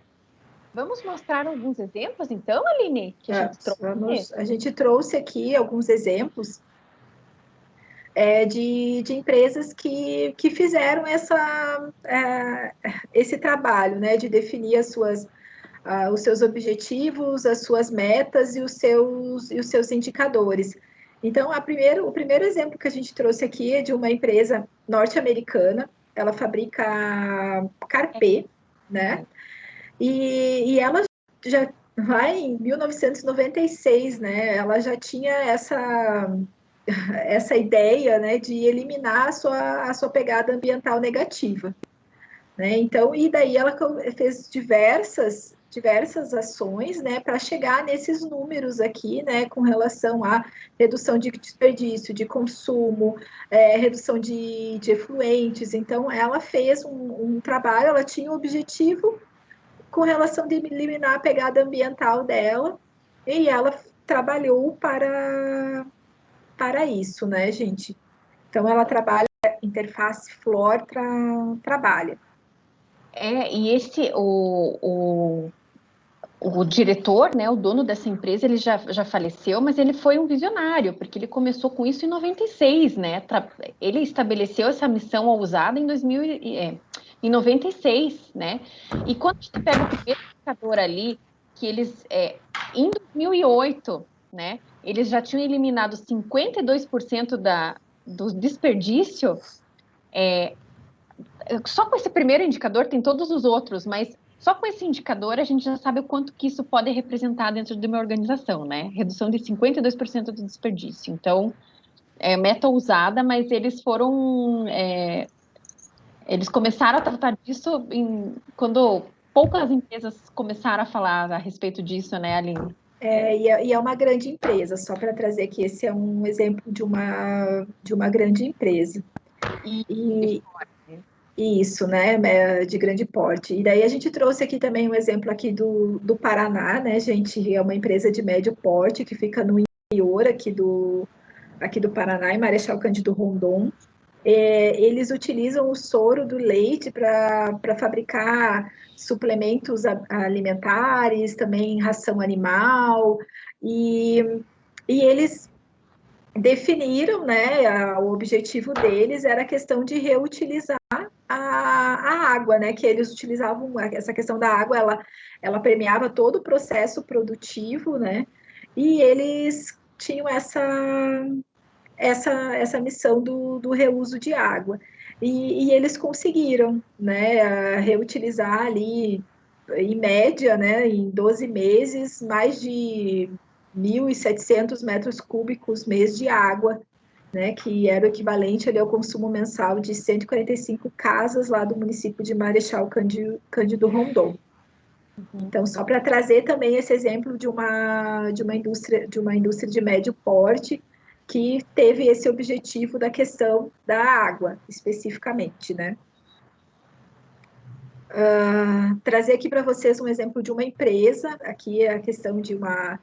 Vamos mostrar alguns exemplos, então, Aline? Que a gente trouxe? A gente trouxe aqui alguns exemplos de empresas que fizeram esse trabalho, né, de definir os seus objetivos, as suas metas e os seus indicadores. Então, o primeiro exemplo que a gente trouxe aqui é de uma empresa norte-americana, ela fabrica carpê, né? E ela já vai em 1996, né? Ela já tinha essa ideia, né, de eliminar a sua pegada ambiental negativa, né? Então, e daí ela fez diversas ações, né, para chegar nesses números aqui, né, com relação à redução de desperdício, de consumo, redução de efluentes. Então, ela fez um trabalho, ela tinha o objetivo com relação de eliminar a pegada ambiental dela, e ela trabalhou para isso, né, gente? Então, ela trabalha, interface Fluor trabalha. E o diretor, né, o dono dessa empresa, ele já faleceu, mas ele foi um visionário, porque ele começou com isso em 96, né? Ele estabeleceu essa missão ousada em 96, né? E quando a gente pega o primeiro indicador ali, que eles, em 2008, né, eles já tinham eliminado 52% do desperdício, só com esse primeiro indicador, tem todos os outros, mas só com esse indicador a gente já sabe o quanto que isso pode representar dentro de uma organização, né? Redução de 52% do desperdício. Então, meta ousada, mas eles eles começaram a tratar disso quando poucas empresas começaram a falar a respeito disso, né, Aline? E é uma grande empresa, só para trazer aqui, esse é um exemplo de uma grande empresa. Isso, né, de grande porte. E daí a gente trouxe aqui também um exemplo aqui do Paraná, né, gente, é uma empresa de médio porte que fica no interior aqui do Paraná, em Marechal Cândido Rondon. Eles utilizam o soro do leite para fabricar suplementos alimentares, também ração animal, e eles definiram, né, o objetivo deles era a questão de reutilizar a água, né, que eles utilizavam, essa questão da água, ela permeava todo o processo produtivo, né, e eles tinham essa missão do reuso de água. E eles conseguiram, né, reutilizar ali, em média, né, em 12 meses, mais de 1.700 metros cúbicos mês de água, né, que era o equivalente ali ao consumo mensal de 145 casas lá do município de Marechal Cândido Rondon. Então, só para trazer também esse exemplo de uma indústria de médio porte que teve esse objetivo da questão da água, especificamente, né? Trazer aqui para vocês um exemplo de uma empresa, aqui é a questão de uma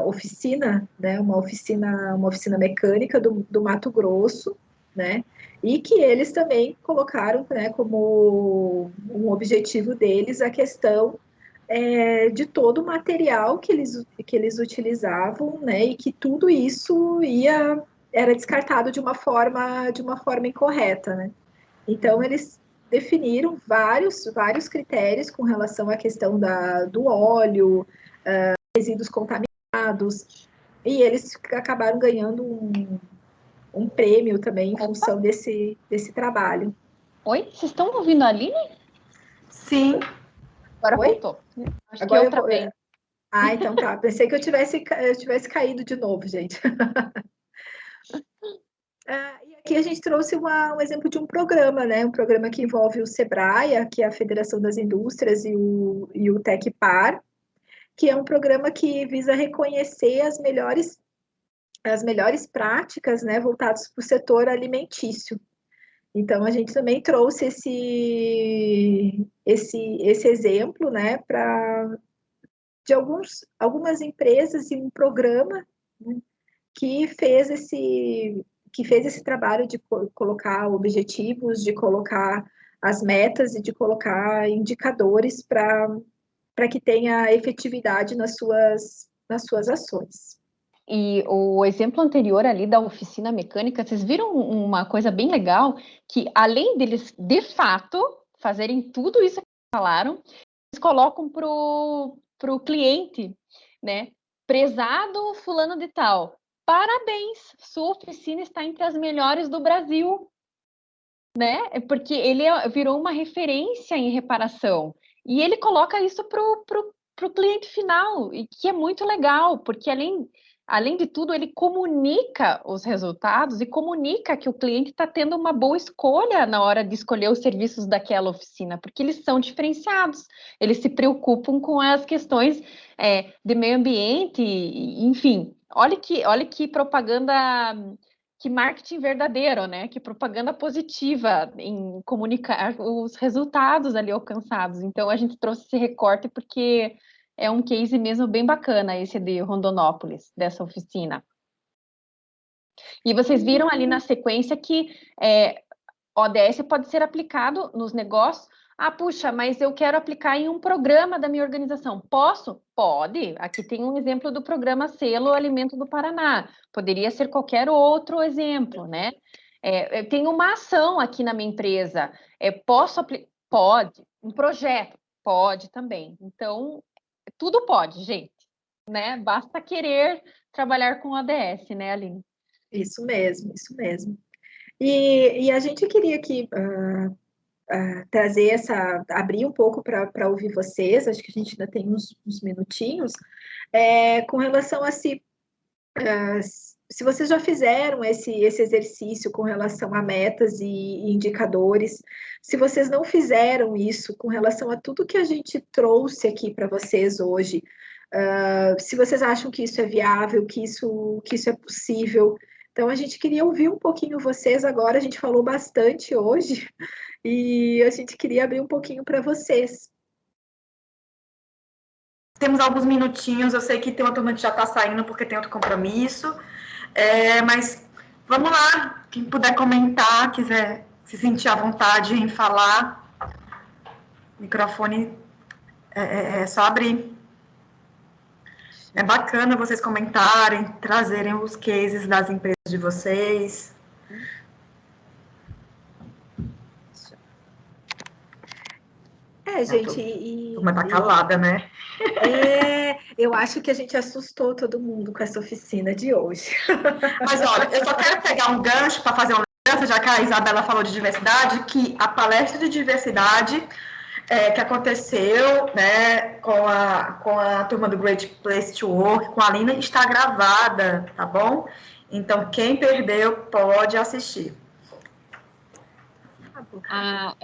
oficina, né? Uma oficina mecânica do Mato Grosso, né? E que eles também colocaram, né, como um objetivo deles a questão de todo o material que eles utilizavam, né, e que tudo isso era descartado de uma forma incorreta, né? Então, eles definiram vários critérios com relação à questão do óleo, resíduos contaminados, e eles acabaram ganhando um prêmio também em função desse trabalho. Oi, vocês estão ouvindo a Aline? Sim. Agora Oi? voltou. Acho Agora que eu travei. Então tá. Pensei que eu tivesse caído de novo, gente. E aqui a gente trouxe um exemplo de um programa, né? Um programa que envolve o SEBRAE, que é a Federação das Indústrias, e o TecPar, que é um programa que visa reconhecer as melhores práticas, né, voltadas para o setor alimentício. Então, a gente também trouxe esse exemplo, né, de algumas empresas e um programa, né, que fez esse trabalho de colocar objetivos, de colocar as metas e de colocar indicadores para que tenha efetividade nas suas ações. E o exemplo anterior ali da oficina mecânica, vocês viram uma coisa bem legal, que além deles, de fato, fazerem tudo isso que falaram, eles colocam para o cliente, né? Prezado fulano de tal, parabéns, sua oficina está entre as melhores do Brasil, né? Porque ele virou uma referência em reparação. E ele coloca isso para o cliente final, e que é muito legal, porque além de tudo, ele comunica os resultados e comunica que o cliente está tendo uma boa escolha na hora de escolher os serviços daquela oficina, porque eles são diferenciados, eles se preocupam com as questões de meio ambiente, enfim. Olha que propaganda, que marketing verdadeiro, né? Que propaganda positiva em comunicar os resultados ali alcançados. Então, a gente trouxe esse recorte porque é um case mesmo bem bacana esse de Rondonópolis, dessa oficina. E vocês viram ali na sequência que ODS pode ser aplicado nos negócios. Ah, puxa, mas eu quero aplicar em um programa da minha organização. Posso? Pode. Aqui tem um exemplo do programa Selo Alimento do Paraná. Poderia ser qualquer outro exemplo, né? Eu tenho uma ação aqui na minha empresa. Posso aplicar? Pode. Um projeto? Pode também. Então, tudo pode, gente, né? Basta querer trabalhar com ODS, né, Aline? Isso mesmo, isso mesmo. E a gente queria aqui trazer abrir um pouco para ouvir vocês, acho que a gente ainda tem uns minutinhos, com relação a se vocês já fizeram esse exercício com relação a metas e indicadores, se vocês não fizeram isso com relação a tudo que a gente trouxe aqui para vocês hoje, se vocês acham que isso é viável, que isso é possível. Então, a gente queria ouvir um pouquinho vocês agora, a gente falou bastante hoje, e a gente queria abrir um pouquinho para vocês. Temos alguns minutinhos, eu sei que tem uma turma que já está saindo porque tem outro compromisso, mas vamos lá, quem puder comentar, quiser se sentir à vontade em falar, o microfone é só abrir. É bacana vocês comentarem, trazerem os cases das empresas de vocês. Gente, a turma tá calada, né? Eu acho que a gente assustou todo mundo com essa oficina de hoje. Mas olha, eu só quero pegar um gancho para fazer uma lembrança, já que a Isabela falou de diversidade, que a palestra de diversidade que aconteceu, né, com a turma do Great Place to Work, com a Lina, está gravada, tá bom? Então, quem perdeu pode assistir.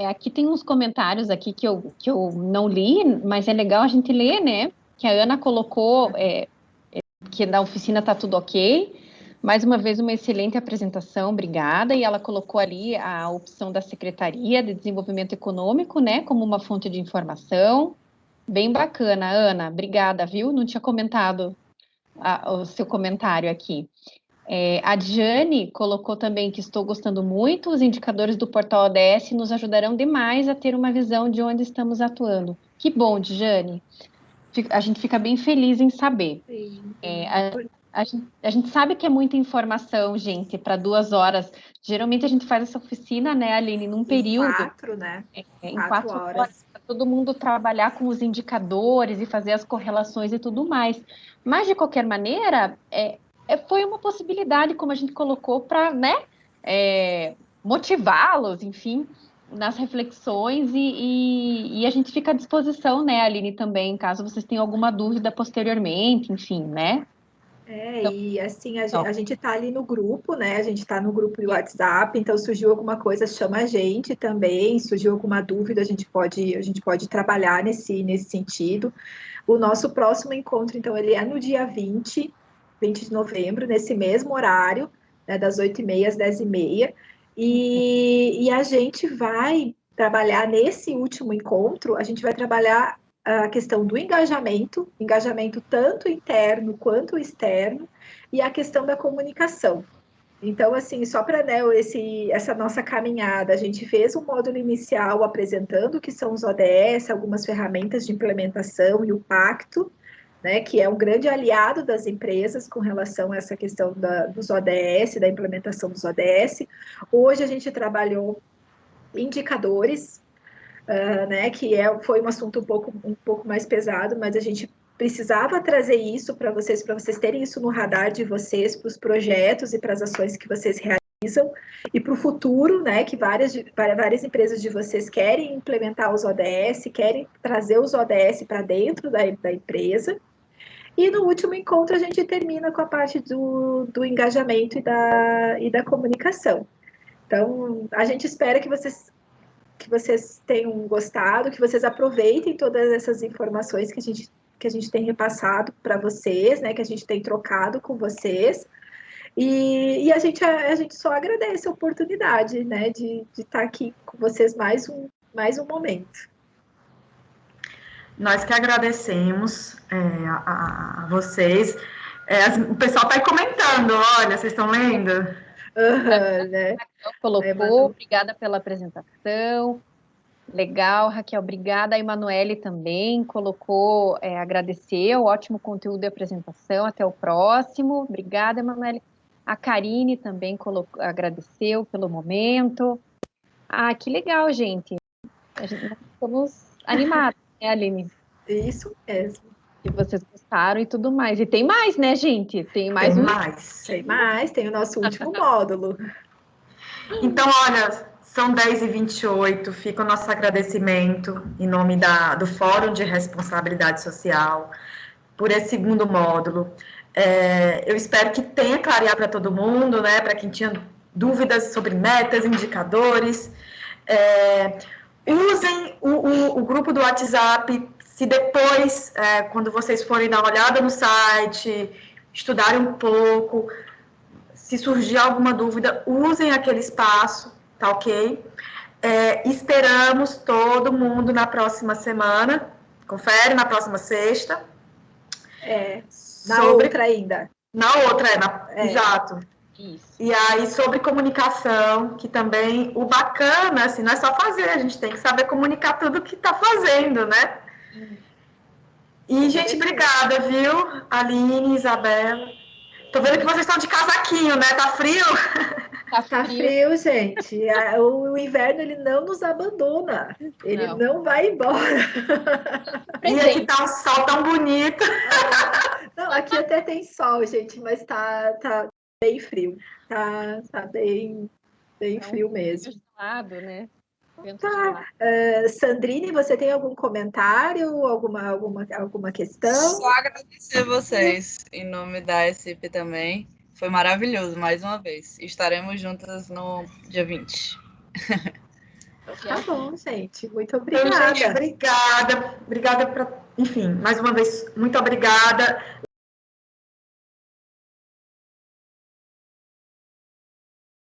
Aqui tem uns comentários aqui que eu não li, mas é legal a gente ler, né? Que a Ana colocou que na oficina tá tudo ok. Mais uma vez, uma excelente apresentação, obrigada. E ela colocou ali a opção da Secretaria de Desenvolvimento Econômico, né? Como uma fonte de informação. Bem bacana, Ana, obrigada, viu? Não tinha comentado o seu comentário aqui. A Diane colocou também que estou gostando muito, os indicadores do portal ODS nos ajudarão demais a ter uma visão de onde estamos atuando. Que bom, Diane. A gente fica bem feliz em saber. A gente sabe que é muita informação, gente, para 2 horas. Geralmente a gente faz essa oficina, né, Aline, num período. 4, né? Em 4 horas. Para todo mundo trabalhar com os indicadores e fazer as correlações e tudo mais. Mas, de qualquer maneira, foi uma possibilidade, como a gente colocou, para, né, motivá-los, enfim, nas reflexões e a gente fica à disposição, né, Aline, também, caso vocês tenham alguma dúvida posteriormente, enfim, né? E assim, a gente está ali no grupo, né? A gente está no grupo do WhatsApp, então surgiu alguma coisa, chama a gente também, surgiu alguma dúvida, a gente pode trabalhar nesse sentido. O nosso próximo encontro, então, ele é no dia 20 de novembro, nesse mesmo horário, né, das 8h30 às 10h30, e a gente vai trabalhar nesse último encontro, a gente vai trabalhar a questão do engajamento tanto interno quanto externo, e a questão da comunicação. Então, assim, só para, né, essa nossa caminhada, a gente fez um módulo inicial apresentando o que são os ODS, algumas ferramentas de implementação e o pacto, né, que é um grande aliado das empresas com relação a essa questão dos ODS, da implementação dos ODS. Hoje a gente trabalhou indicadores, né, que foi um assunto um pouco mais pesado, mas a gente precisava trazer isso para vocês terem isso no radar de vocês, para os projetos e para as ações que vocês realizam, e para o futuro, né, que várias empresas de vocês querem implementar os ODS, querem trazer os ODS para dentro da empresa. E no último encontro a gente termina com a parte do engajamento e da comunicação. Então, a gente espera que vocês tenham gostado, que vocês aproveitem todas essas informações que a gente tem repassado para vocês, né, que a gente tem trocado com vocês. E a gente só agradece a oportunidade, né, de estar aqui com vocês mais um momento. Nós que agradecemos a vocês. O pessoal está aí comentando, olha, vocês estão lendo? Né? Colocou, obrigada pela apresentação. Legal, Raquel, obrigada. A Emanuele também colocou, agradeceu, ótimo conteúdo e apresentação. Até o próximo. Obrigada, Emanuele. A Karine também agradeceu pelo momento. Ah, que legal, gente. Nós estamos animados, né, Aline? Isso mesmo. Que vocês gostaram e tudo mais. E tem mais, né, gente? Tem mais. Tem o nosso último módulo. Então, olha, são 10h28, fica o nosso agradecimento em nome do Fórum de Responsabilidade Social por esse segundo módulo. Eu espero que tenha clareado para todo mundo, né, para quem tinha dúvidas sobre metas, indicadores. Usem o grupo do WhatsApp, se depois, quando vocês forem dar uma olhada no site, estudarem um pouco, se surgir alguma dúvida, usem aquele espaço, tá ok? Esperamos todo mundo na próxima semana, confere, na próxima sexta. Outra ainda. Na outra, exato. Isso. E aí, sobre comunicação, que também, o bacana, assim, não é só fazer, a gente tem que saber comunicar tudo que está fazendo, né? E, gente, obrigada, viu? Aline, Isabela. Tô vendo que vocês estão de casaquinho, né? Tá frio? Tá frio, gente. O inverno, ele não nos abandona. Ele não vai embora. E aqui tá um sol tão bonito. Não, aqui até tem sol, gente, mas tá bem frio. Tá bem frio mesmo. Gelado, né? Sandrine, você tem algum comentário, alguma questão? Só agradecer a vocês, em nome da SIP também. Foi maravilhoso, mais uma vez. Estaremos juntas no dia 20. Tá bom, gente. Muito obrigada. Então, gente, obrigada. Enfim, mais uma vez, muito obrigada.